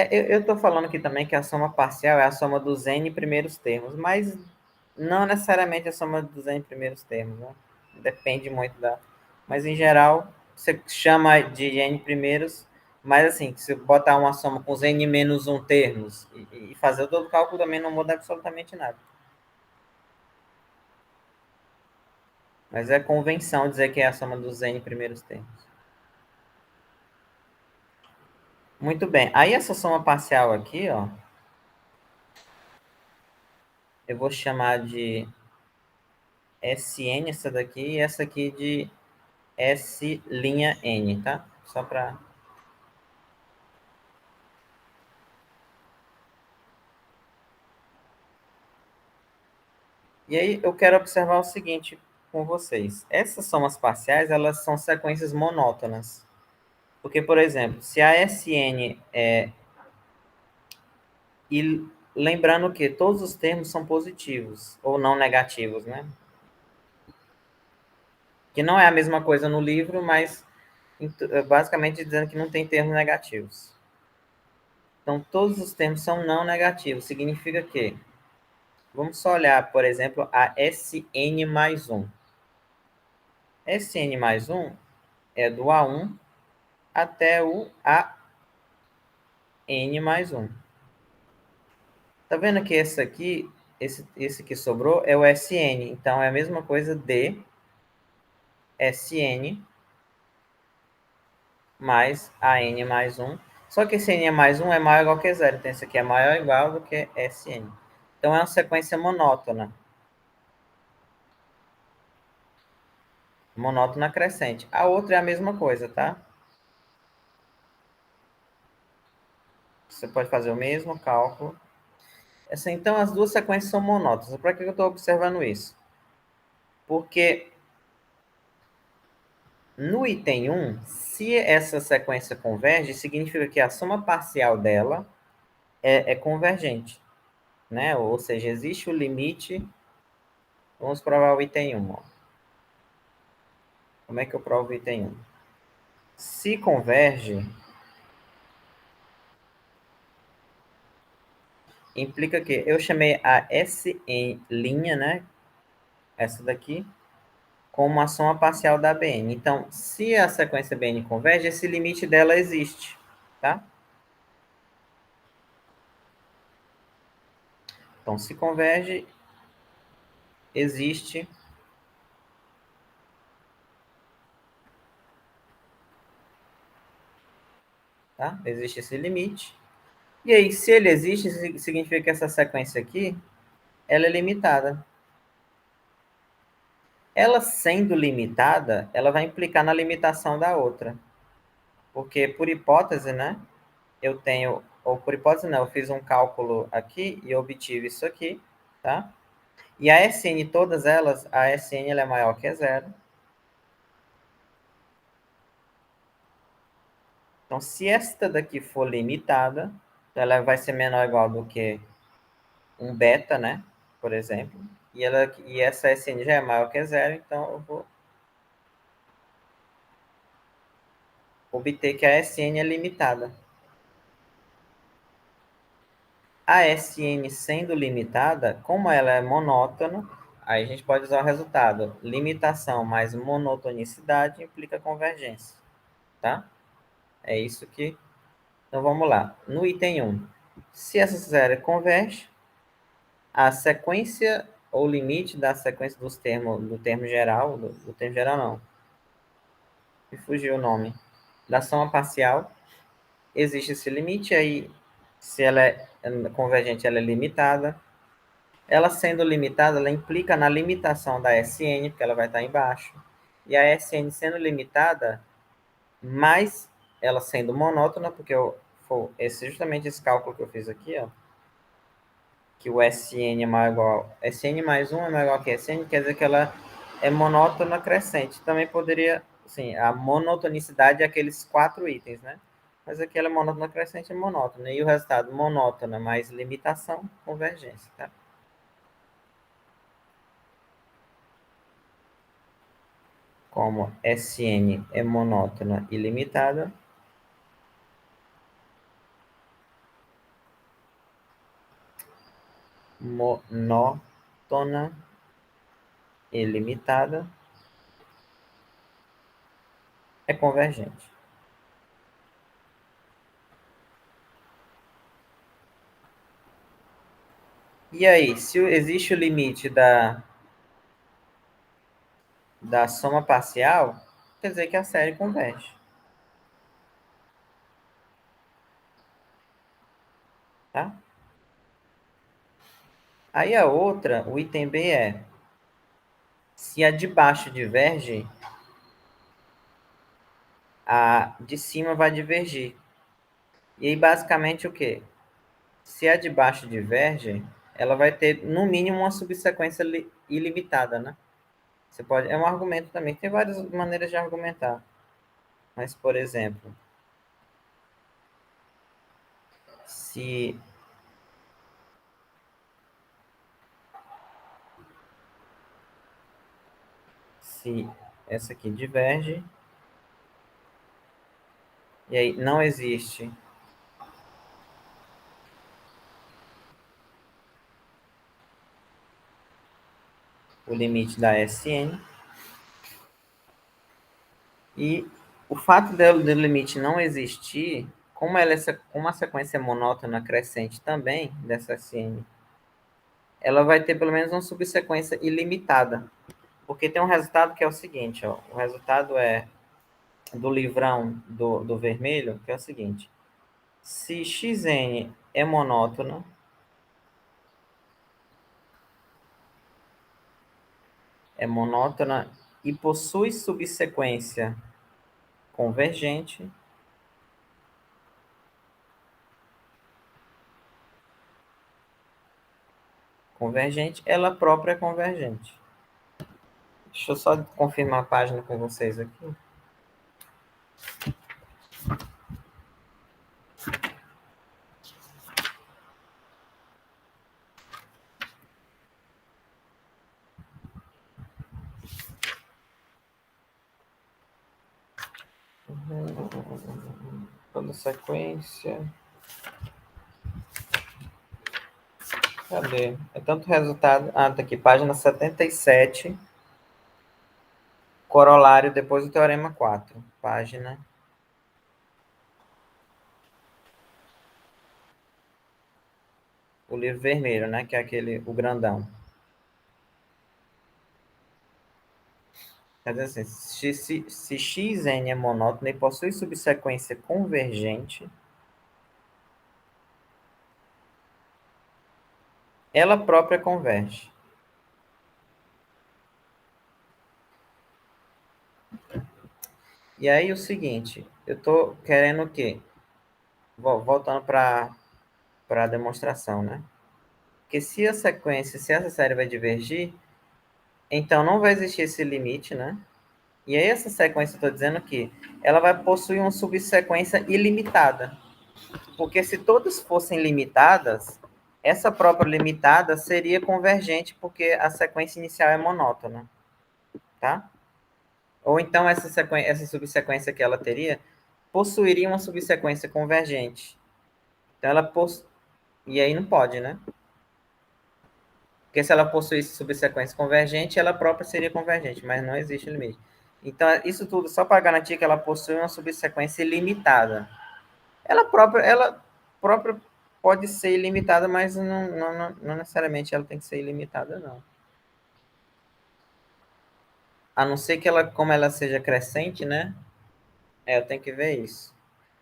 Eu estou falando aqui também que a soma parcial é a soma dos N primeiros termos, mas Não necessariamente a soma dos n primeiros termos, né? Depende muito da. Mas em geral, você chama de n primeiros, mas assim, se botar uma soma com os n menos um termos e fazer todo o cálculo também não muda absolutamente nada. Mas é convenção dizer que é a soma dos n primeiros termos. Muito bem. Aí essa soma parcial aqui, ó, eu vou chamar de Sn essa daqui e essa aqui de S'(n), tá? Só para. E aí eu quero observar o seguinte com vocês. Essas somas parciais, elas são sequências monótonas. Porque, por exemplo, se a Sn é... E lembrando que todos os termos são positivos, ou não negativos, né? Que não é a mesma coisa no livro, mas basicamente dizendo que não tem termos negativos. Então, todos os termos são não negativos. Significa que, vamos só olhar, por exemplo, a Sn mais 1. Sn mais 1 é do A1 até o AN mais 1. Tá vendo que esse aqui, esse que sobrou é o Sn. Então, é a mesma coisa de Sn mais AN mais 1. Só que esse N mais 1 é maior ou igual que zero. Então, esse aqui é maior ou igual do que Sn. Então, é uma sequência monótona. Monótona crescente. A outra é a mesma coisa, tá? Você pode fazer o mesmo cálculo. Então, as duas sequências são monótonas. Para que eu estou observando isso? Porque no item 1, se essa sequência converge, significa que a soma parcial dela é convergente, né? Ou seja, existe o limite. Vamos provar o item 1. Ó. Como é que eu provo o item 1? Se converge, implica que eu chamei a Sn', né? Essa daqui, como a soma parcial da Bn. Então, se a sequência Bn converge, esse limite dela existe, tá? Então, se converge, existe, tá? Existe esse limite. E aí, se ele existe, significa que essa sequência aqui, ela é limitada. Ela sendo limitada, ela vai implicar na limitação da outra. Porque, por hipótese, né? Eu tenho, ou por hipótese não, eu fiz um cálculo aqui e obtive isso aqui, tá? E a Sn, todas elas, a Sn ela é maior que zero. Então, se esta daqui for limitada, ela vai ser menor ou igual do que um beta, né? Por exemplo. E essa Sn já é maior que zero, então eu vou obter que a Sn é limitada. A Sn sendo limitada, como ela é monótona, aí a gente pode usar o resultado. Limitação mais monotonicidade implica convergência, tá? É isso que... Então, vamos lá. No item 1, se essa série converge, a sequência ou limite da sequência dos termos, do termo geral, do termo geral não, me fugiu o nome, da soma parcial, existe esse limite, aí se ela é convergente, ela é limitada. Ela sendo limitada, ela implica na limitação da Sn, porque ela vai estar embaixo. E a Sn sendo limitada, mais ela sendo monótona, porque justamente esse cálculo que eu fiz aqui, ó, que o Sn é maior ou igual... Sn mais 1 é maior ou igual que Sn, quer dizer que ela é monótona crescente. Também poderia, assim, a monotonicidade é aqueles 4 itens, né? Mas aqui ela é monótona crescente e monótona. E o resultado, monótona mais limitação, convergência, tá? Como Sn é monótona e limitada, monótona, ilimitada, é convergente. E aí, se existe o limite da soma parcial, quer dizer que a série converge. Tá? Aí a outra, o item B é, se a de baixo diverge, a de cima vai divergir. E aí, basicamente, o quê? Se a de baixo diverge, ela vai ter, no mínimo, uma subsequência ilimitada, né? Você pode, é um argumento também. Tem várias maneiras de argumentar. Mas, por exemplo, se, se essa aqui diverge, e aí não existe o limite da Sn, e o fato do limite não existir, como a sequência é monótona crescente também, dessa Sn, ela vai ter pelo menos uma subsequência ilimitada. Porque tem um resultado que é o seguinte, ó, o resultado é do livrão do vermelho, que é o seguinte: se xn é monótona e possui subsequência convergente, ela própria é convergente. Deixa eu só confirmar a página com vocês aqui. Toda sequência. Cadê? É tanto resultado. Ah, tá aqui, página 77. Corolário depois do teorema 4. Página. O livro vermelho, né? Que é aquele, o grandão. Quer dizer assim, se xn é monótono e possui subsequência convergente, ela própria converge. E aí o seguinte, eu estou querendo o quê? Voltando para a demonstração, né? Que se a sequência, se essa série vai divergir, então não vai existir esse limite, né? E aí essa sequência, eu estou dizendo que ela vai possuir uma subsequência ilimitada. Porque se todas fossem limitadas, essa própria limitada seria convergente, porque a sequência inicial é monótona, tá? Ou então essa subsequência que ela teria possuiria uma subsequência convergente. Então e aí não pode, né? Porque se ela possuísse subsequência convergente, ela própria seria convergente, mas não existe limite. Então, isso tudo só para garantir que ela possui uma subsequência ilimitada. Ela própria pode ser ilimitada, mas não necessariamente ela tem que ser ilimitada, não. A não ser que ela, como ela seja crescente, né? Eu tenho que ver isso.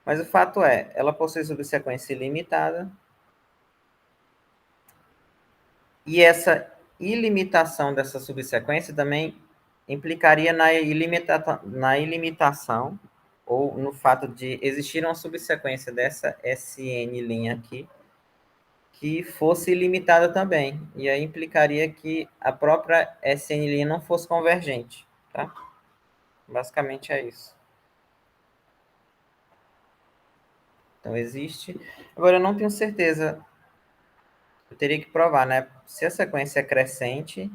Mas o fato é, ela possui subsequência ilimitada, e essa ilimitação dessa subsequência também implicaria na ilimitação, ou no fato de existir uma subsequência dessa Sn' aqui, que fosse ilimitada também. E aí implicaria que a própria Sn' não fosse convergente. Tá? Basicamente é isso. Então existe. Agora eu não tenho certeza. Eu teria que provar, né? Se a sequência é crescente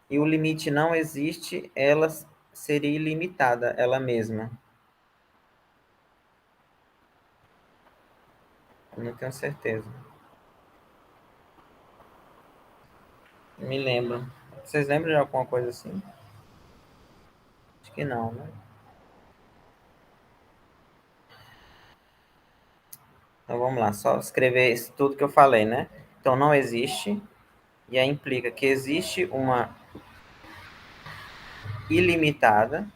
e o limite não existe, ela seria ilimitada, ela mesma. Eu não tenho certeza. Me lembro. Vocês lembram de alguma coisa assim? Acho que não, né? Então vamos lá, só escrever isso tudo que eu falei, né? Então não existe, e aí implica que existe uma ilimitada.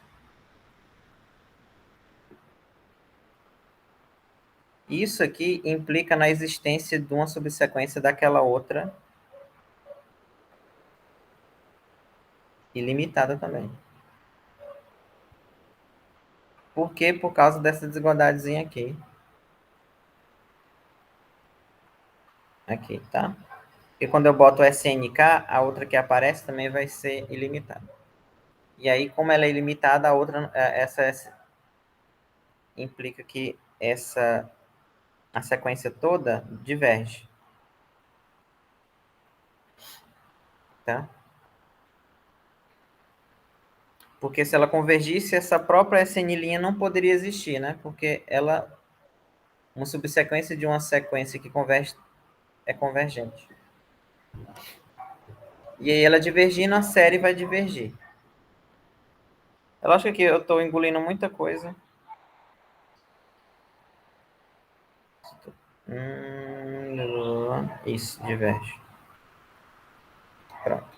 Isso aqui implica na existência de uma subsequência daquela outra ilimitada também. Por quê? Por causa dessa desigualdadezinha aqui. Aqui, tá? E quando eu boto SNK, a outra que aparece também vai ser ilimitada. E aí, como ela é ilimitada, a outra, essa implica que a sequência toda diverge, tá? Porque se ela convergisse, essa própria SN' não poderia existir, né? Porque ela, uma subsequência de uma sequência que converge é convergente. E aí ela divergindo, a série vai divergir. Eu acho que eu estou engolindo muita coisa. Isso, diverge. Pronto.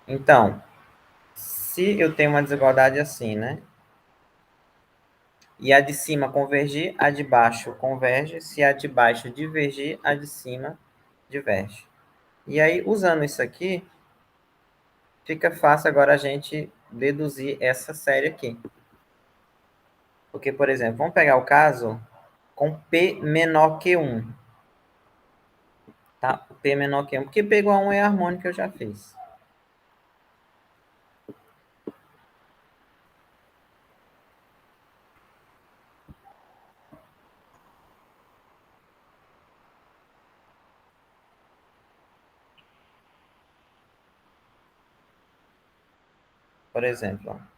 Então, se eu tenho uma desigualdade assim, né? E a de cima convergir, a de baixo converge. Se a de baixo divergir, a de cima diverge. E aí, usando isso aqui, fica fácil agora a gente deduzir essa série aqui. Porque, por exemplo, vamos pegar o caso com P menor que 1. Tá? O P menor que 1. Porque P igual a 1 é harmônico, eu já fiz. Por exemplo, ó.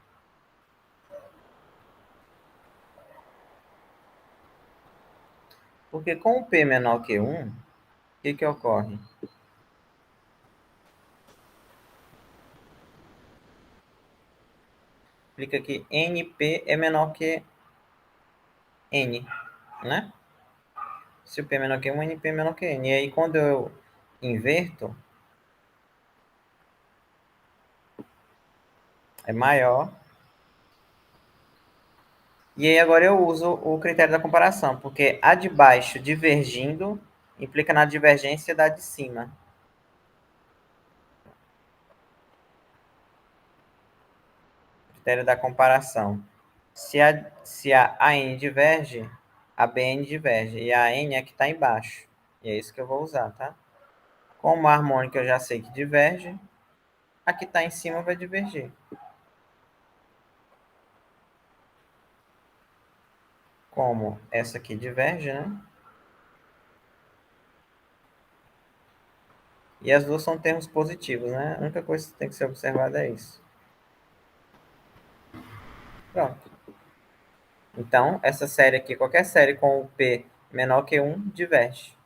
Porque com o P menor que 1, o que ocorre? Implica que NP é menor que N, né? Se o P é menor que 1, NP é menor que N. E aí, quando eu inverto, é maior. E aí, agora eu uso o critério da comparação, porque a de baixo divergindo implica na divergência da de cima. Critério da comparação. Se a AN diverge, a BN diverge. E a N é que está embaixo. E é isso que eu vou usar, tá? Como a harmônica eu já sei que diverge, a que está em cima vai divergir. Como essa aqui diverge, né? E as duas são termos positivos, né? A única coisa que tem que ser observada é isso. Pronto. Então, essa série aqui, qualquer série com o P menor que 1, diverge.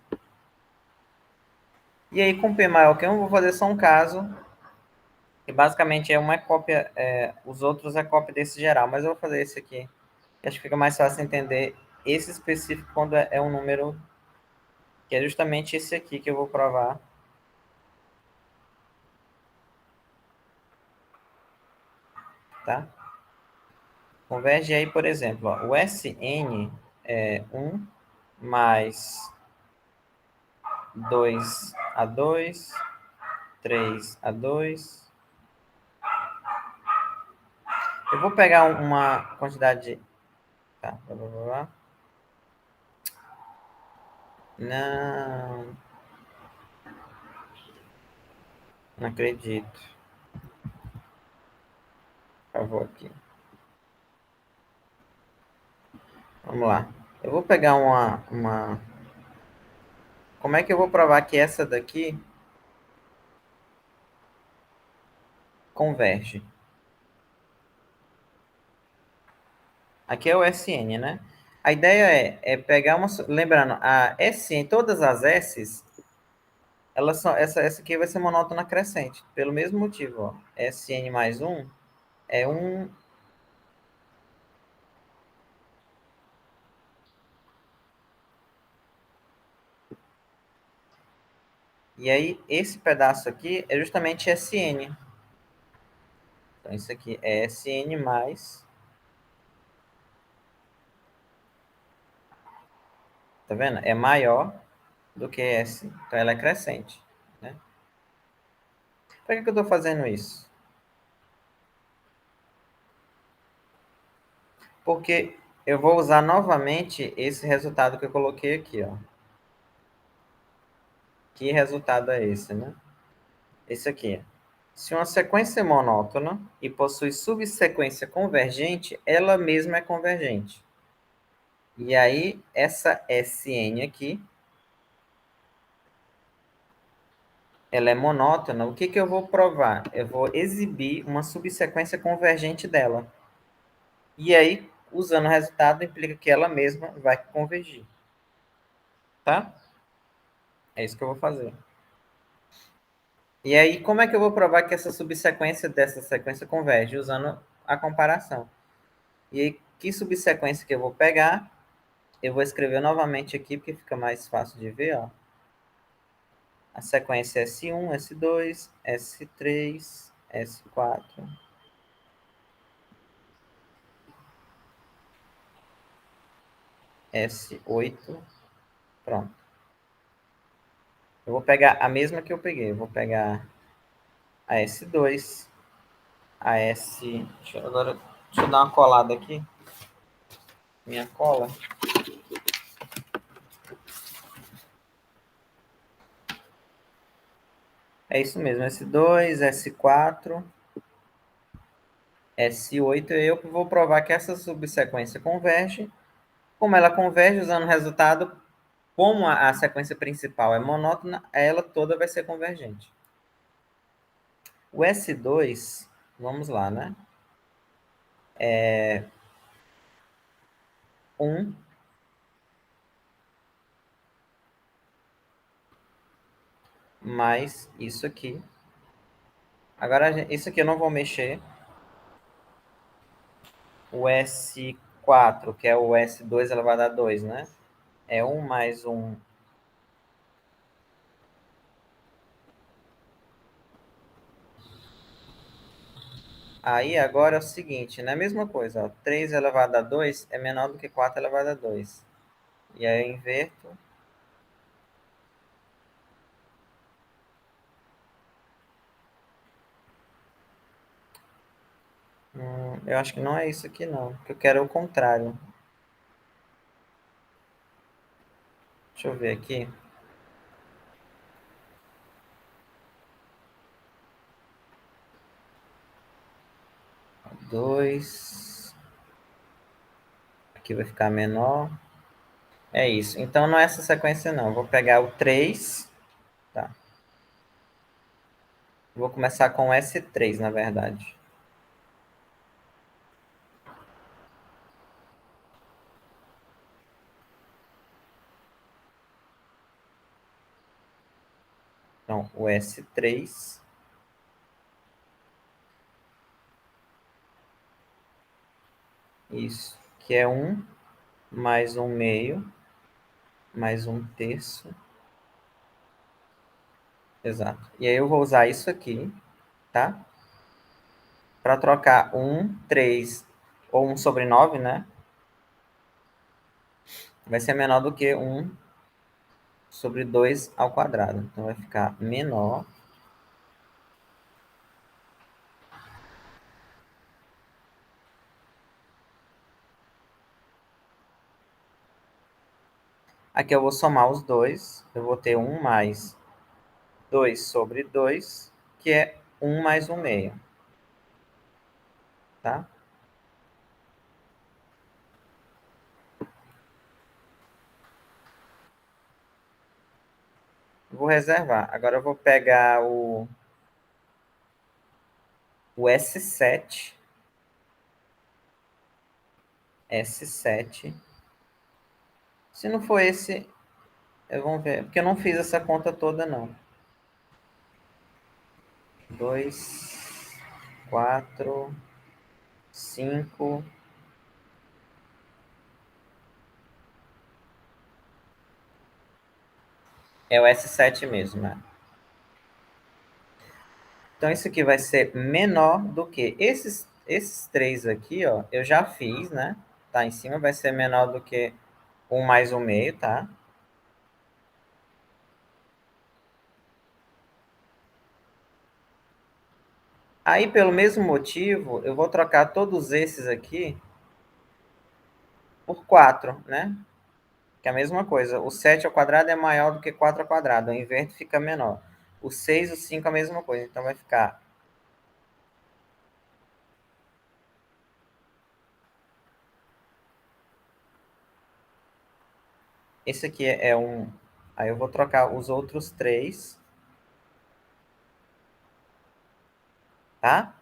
E aí, com P maior que 1, vou fazer só um caso, que basicamente é uma cópia, os outros é cópia desse geral, mas eu vou fazer esse aqui. Acho que fica mais fácil entender esse específico quando é um número, que é justamente esse aqui que eu vou provar. Tá? Converge aí, por exemplo, ó, o Sn é 1 mais 2 a 2, 3 a 2. Eu vou pegar uma quantidade de... Tá, blá, blá, blá. Não, não acredito. Por favor, aqui. Vamos lá. Eu vou pegar uma... Como é que eu vou provar que essa daqui converge? Aqui é o Sn, né? A ideia é pegar uma... Lembrando, todas as S's, essa aqui vai ser monótona crescente, pelo mesmo motivo, ó. Sn mais 1 é 1. E aí, esse pedaço aqui é justamente Sn. Então, isso aqui é Sn mais. Tá vendo? É maior do que S. Então, ela é crescente. Né? Por que eu estou fazendo isso? Porque eu vou usar novamente esse resultado que eu coloquei aqui. Ó. Que resultado é esse, né? Esse aqui. Se uma sequência é monótona e possui subsequência convergente, ela mesma é convergente. E aí, essa Sn aqui, ela é monótona. O que, que eu vou provar? Eu vou exibir uma subsequência convergente dela. E aí, usando o resultado, implica que ela mesma vai convergir. Tá? É isso que eu vou fazer. E aí, como é que eu vou provar que essa subsequência dessa sequência converge? Usando a comparação. E aí, que subsequência que eu vou pegar? Eu vou escrever novamente aqui, porque fica mais fácil de ver, ó. A sequência S1, S2, S3, S4, S8, pronto. Eu vou pegar a mesma que eu peguei. Eu vou pegar a S2, a S... deixa eu dar uma colada aqui. Minha cola. É isso mesmo, S2, S4, S8. Eu vou provar que essa subsequência converge. Como ela converge usando o resultado, como a sequência principal é monótona, ela toda vai ser convergente. O S2, vamos lá, né? É 1 mais isso aqui. Agora, isso aqui eu não vou mexer. O S4, que é o S2 elevado a 2, né? É 1 mais 1. Aí agora é o seguinte, não é a mesma coisa, ó. 3 elevado a 2 é menor do que 4 elevado a 2. E aí eu inverto. Eu acho que não é isso aqui não, que eu quero o contrário. Deixa eu ver aqui. 2. Aqui vai ficar menor. É isso. Então não é essa sequência não. Vou pegar o 3. Tá. Vou começar com o S3, na verdade. Então, o S3. Isso. Que é 1 mais 1 meio mais 1 terço. Exato. E aí eu vou usar isso aqui, tá? Para trocar 1, 3 ou 1 sobre 9, né? Vai ser menor do que 1 sobre 2 ao quadrado. Então vai ficar menor. Aqui eu vou somar os dois. Eu vou ter 1 mais 2 sobre 2, que é 1 mais 1 meio. Tá? Vou reservar. Agora eu vou pegar o S7. S7. Se não for esse, vamos ver. Porque eu não fiz essa conta toda, não. 2, 4, 5. É o S7 mesmo, né? Então, isso aqui vai ser menor do que esses três aqui, ó. Eu já fiz, né? Tá em cima, vai ser menor do que 1 mais 1 meio, tá? Aí, pelo mesmo motivo, eu vou trocar todos esses aqui por 4, né? Que é a mesma coisa. O 7 ao quadrado é maior do que 4 ao quadrado. Eu inverto, fica menor. O 6 e o 5 é a mesma coisa. Então, vai ficar... Esse aqui é um... Aí eu vou trocar os outros três, tá?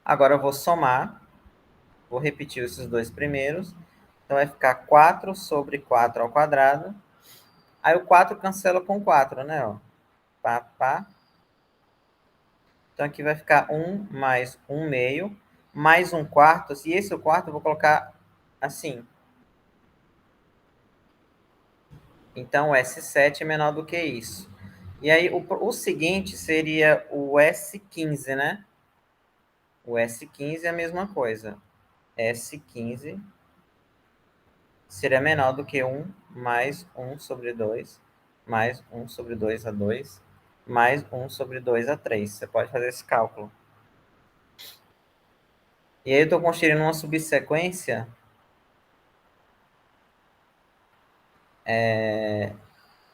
Agora eu vou somar. Vou repetir esses dois primeiros. Então, vai ficar 4 sobre 4 ao quadrado. Aí o 4 cancela com 4, né? Ó. Pá, pá. Então, aqui vai ficar 1 mais 1 meio, mais 1 quarto. E esse o quarto eu vou colocar assim. Então, o S7 é menor do que isso. E aí, o seguinte seria o S15, né? O S15 é a mesma coisa. S15 seria menor do que 1 mais 1 sobre 2, mais 1 sobre 2 a 2, mais 1 sobre 2 a 3. Você pode fazer esse cálculo. E aí eu estou construindo uma subsequência.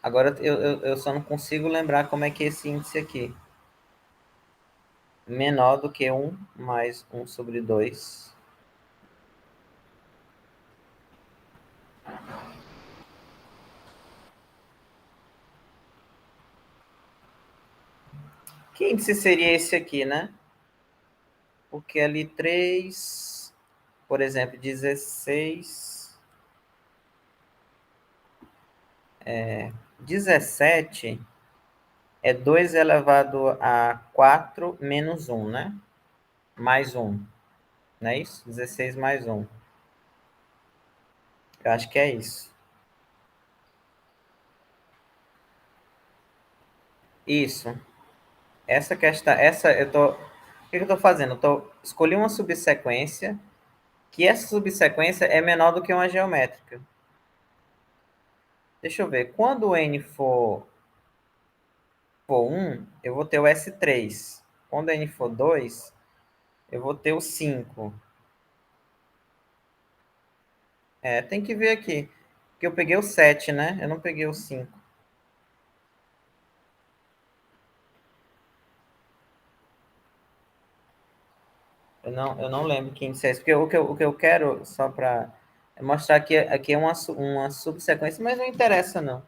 Agora eu só não consigo lembrar como é que é esse índice aqui. Menor do que 1 mais 1 sobre 2. Que índice seria esse aqui, né? Porque ali 3, por exemplo, 16, 17 é 2 elevado a 4 menos 1, né? Mais 1, não é isso? 16 mais 1. Eu acho que é isso. Isso. Essa questão, o que eu estou fazendo? Escolhi uma subsequência, que essa subsequência é menor do que uma geométrica. Deixa eu ver. Quando o n for 1, eu vou ter o S3. Quando o n for 2, eu vou ter o 5. Tem que ver aqui. Porque eu peguei o 7, né? Eu não peguei o 5. Eu não lembro quem disse isso. Porque o que eu quero, só para mostrar que aqui é uma subsequência, mas não interessa, não.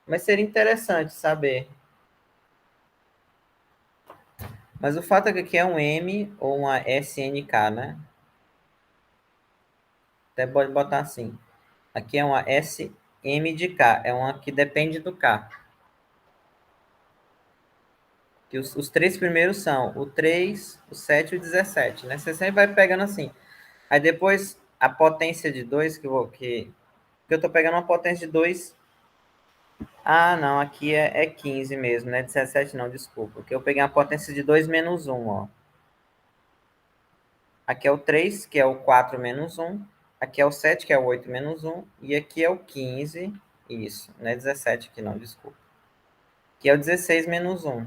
Mas seria interessante saber. Mas o fato é que aqui é um M ou uma SNK, né? Até pode botar assim. Aqui é uma SM de K. É uma que depende do K. Que os três primeiros são o 3, o 7 e o 17, né? Você sempre vai pegando assim. Aí depois, a potência de 2, que eu tô pegando uma potência de 2. Ah, não, aqui é 15 mesmo, né? 17 não, desculpa. Porque eu peguei uma potência de 2 menos 1, ó. Aqui é o 3, que é o 4 menos 1. Aqui é o 7, que é o 8 menos 1. E aqui é o 15. Isso, não é 17 aqui não, desculpa. Aqui é o 16 menos 1.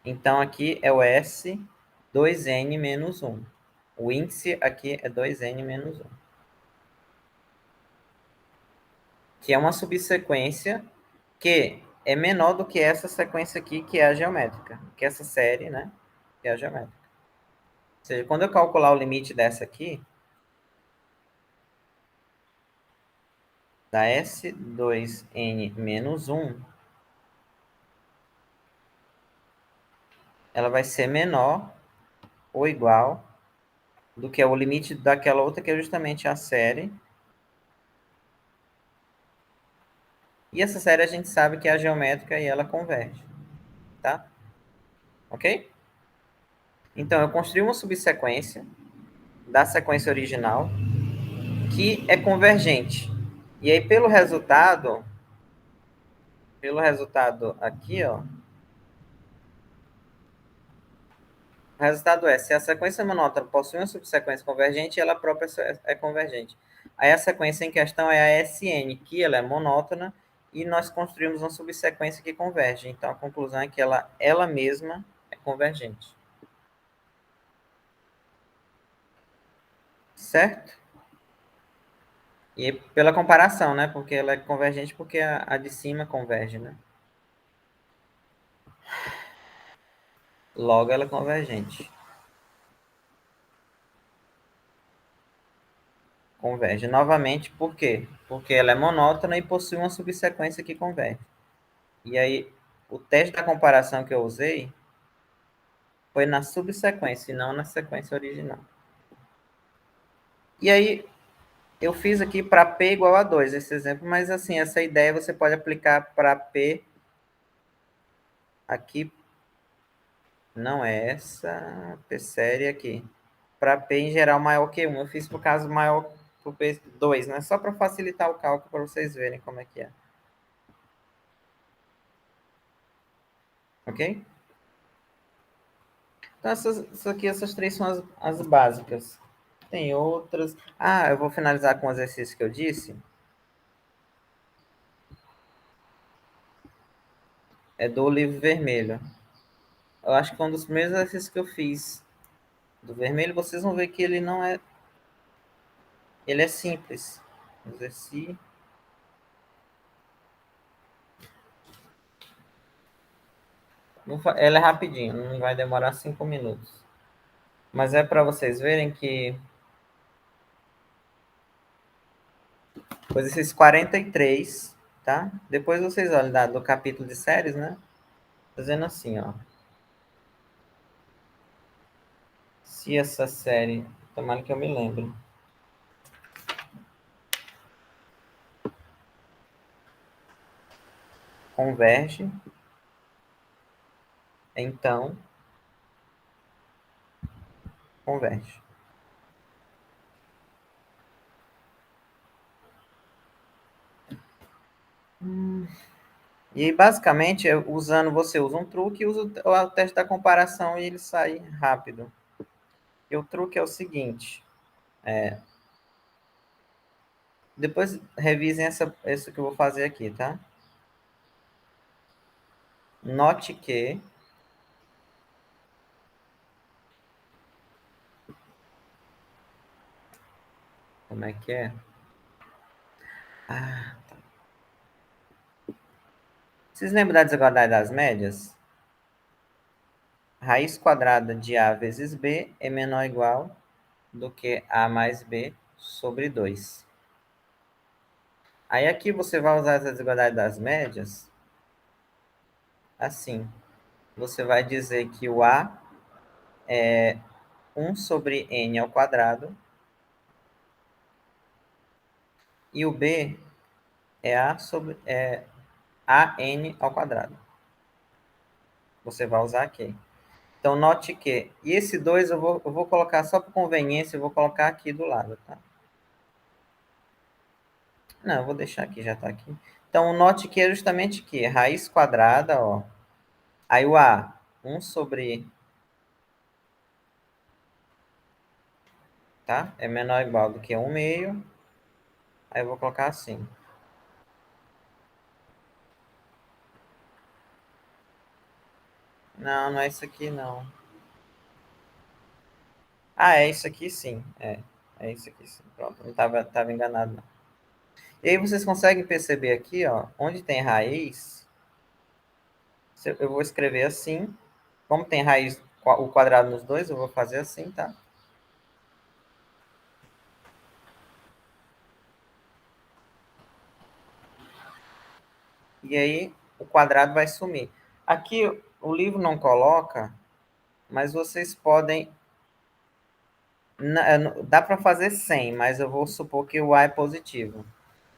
Então, aqui é o S 2N menos 1. O índice aqui é 2N menos 1. Que é uma subsequência que é menor do que essa sequência aqui, que é a geométrica. Que é essa série, né? Que é a geométrica. Ou seja, quando eu calcular o limite dessa aqui, da S2N menos 1, ela vai ser menor ou igual do que o limite daquela outra, que é justamente a série. E essa série a gente sabe que é a geométrica e ela converge, tá? ok? Então, eu construí uma subsequência da sequência original que é convergente. E aí, pelo resultado aqui, ó, o resultado é, se a sequência monótona possui uma subsequência convergente, ela própria é convergente. Aí a sequência em questão é a SN, que ela é monótona, e nós construímos uma subsequência que converge. Então, a conclusão é que ela mesma é convergente. Certo? E pela comparação, né? Porque ela é convergente porque a de cima converge, né? Logo, ela é convergente. Converge novamente, por quê? Porque ela é monótona e possui uma subsequência que converge. E aí, o teste da comparação que eu usei foi na subsequência e não na sequência original. E aí, eu fiz aqui para P igual a 2 esse exemplo, mas assim, essa ideia você pode aplicar para P aqui, não é essa, P série aqui. Para P em geral maior que 1. Eu fiz por caso maior para P2, né? Só para facilitar o cálculo para vocês verem como é que é. Ok? Então, essas três são as básicas. Tem outras. Ah, eu vou finalizar com o exercício que eu disse. É do livro vermelho. Eu acho que foi um dos primeiros exercícios que eu fiz. Do vermelho, vocês vão ver que ele não é. Ele é simples. Exercício. Ela é rapidinho, não vai demorar 5 minutos. Mas é para vocês verem que. O exercício 43, tá? Depois vocês olham do capítulo de séries, né? Fazendo assim, ó. Se essa série. Tomara que eu me lembre. Converge. Então. Converge. E basicamente, você usa um truque e usa o teste da comparação e ele sai rápido. E o truque é o seguinte: depois revisem isso que eu vou fazer aqui, tá? Note que como é que é? Ah, vocês lembram da desigualdade das médias? Raiz quadrada de A vezes B é menor ou igual do que A mais B sobre 2. Aí aqui você vai usar essa desigualdade das médias assim. Você vai dizer que o A é 1 sobre N ao quadrado e o B é AN ao quadrado. Você vai usar aqui. Então, note que... E esse 2 eu vou colocar só por conveniência, eu vou colocar aqui do lado, tá? Não, eu vou deixar aqui, já está aqui. Então, note que é justamente que raiz quadrada, ó. Aí o A, 1 sobre... Tá? É menor ou igual do que 1 meio. Aí eu vou colocar assim. Não, não é isso aqui, não. Ah, é isso aqui sim. É isso aqui sim. Pronto, não tava enganado, não. E aí vocês conseguem perceber aqui, ó, onde tem raiz, eu vou escrever assim. Como tem raiz, o quadrado nos dois, eu vou fazer assim, tá? E aí o quadrado vai sumir. Aqui o livro não coloca, mas vocês podem. Dá para fazer sem, mas eu vou supor que o A é positivo.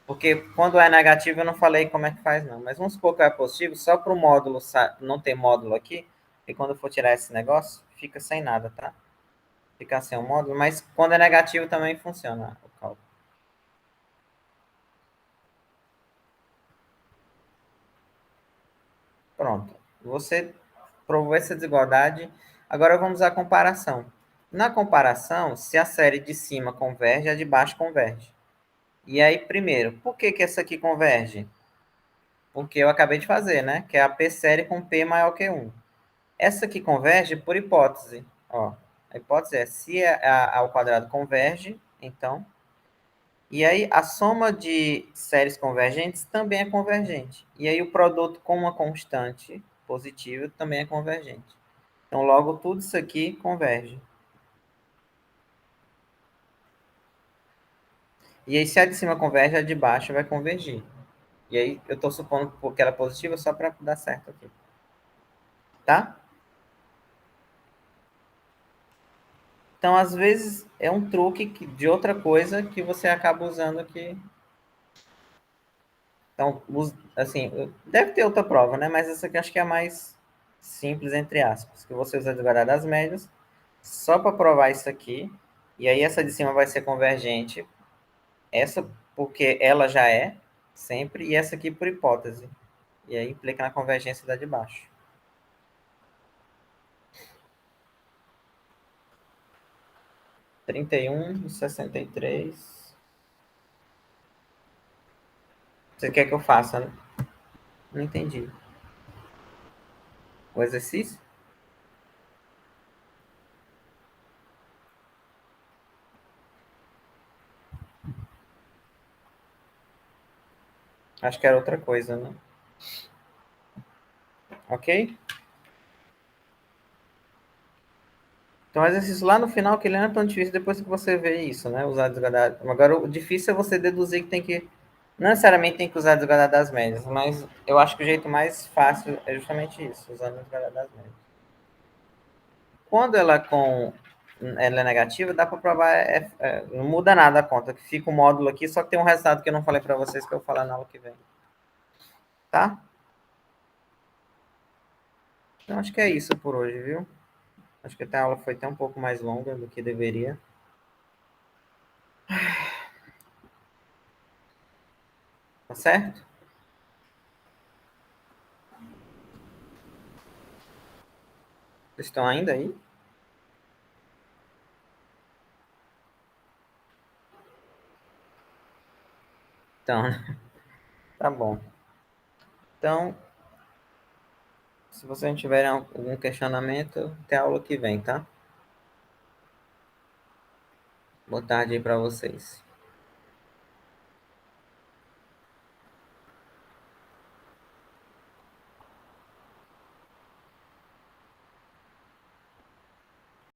Porque quando o A é negativo, eu não falei como é que faz, não. Mas vamos supor que o A é positivo, só para o módulo não ter módulo aqui, E quando for tirar esse negócio, fica sem nada, tá? Fica sem o módulo, mas quando é negativo também funciona o cálculo. Pronto. Você provou essa desigualdade. Agora vamos à comparação. Na comparação, se a série de cima converge, a de baixo converge. E aí, primeiro, por que que essa aqui converge? Porque eu acabei de fazer, né? Que é a P série com P maior que 1. Essa aqui converge por hipótese. Ó, a hipótese é se a ao quadrado converge, então. E aí a soma de séries convergentes também é convergente. E aí o produto com uma constante positiva também é convergente. Então logo tudo isso aqui converge. E aí se a de cima converge, a de baixo vai convergir. E aí eu estou supondo que ela é positiva só para dar certo aqui. Tá? Então, às vezes, é um truque de outra coisa que você acaba usando aqui. Então, assim, deve ter outra prova, né? Mas essa aqui acho que é a mais simples, entre aspas, que você usa a desigualdade das médias só para provar isso aqui. E aí essa de cima vai ser convergente. Essa porque ela já é, sempre. E essa aqui por hipótese. E aí implica na convergência da de baixo. 31 e 63. Você quer que eu faça, né? Não entendi. O exercício? Acho que era outra coisa, né? Ok? Então, o exercício lá no final, que ele não é tão difícil depois que você vê isso, né? Usar a desigualdade. Agora, o difícil é você deduzir que tem que. Não necessariamente tem que usar a desigualdade das médias, mas eu acho que o jeito mais fácil é justamente isso, usando a desigualdade das médias. Quando ela é negativa, dá para provar, não muda nada a conta, que fica o módulo aqui, só que tem um resultado que eu não falei para vocês que eu vou falar na aula que vem. Tá? Então, acho que é isso por hoje, viu? Acho que até a aula foi até um pouco mais longa do que deveria. Tá certo? Vocês estão ainda aí? Então, tá bom. Então, se vocês não tiverem algum questionamento, até a aula que vem, tá? Boa tarde aí para vocês.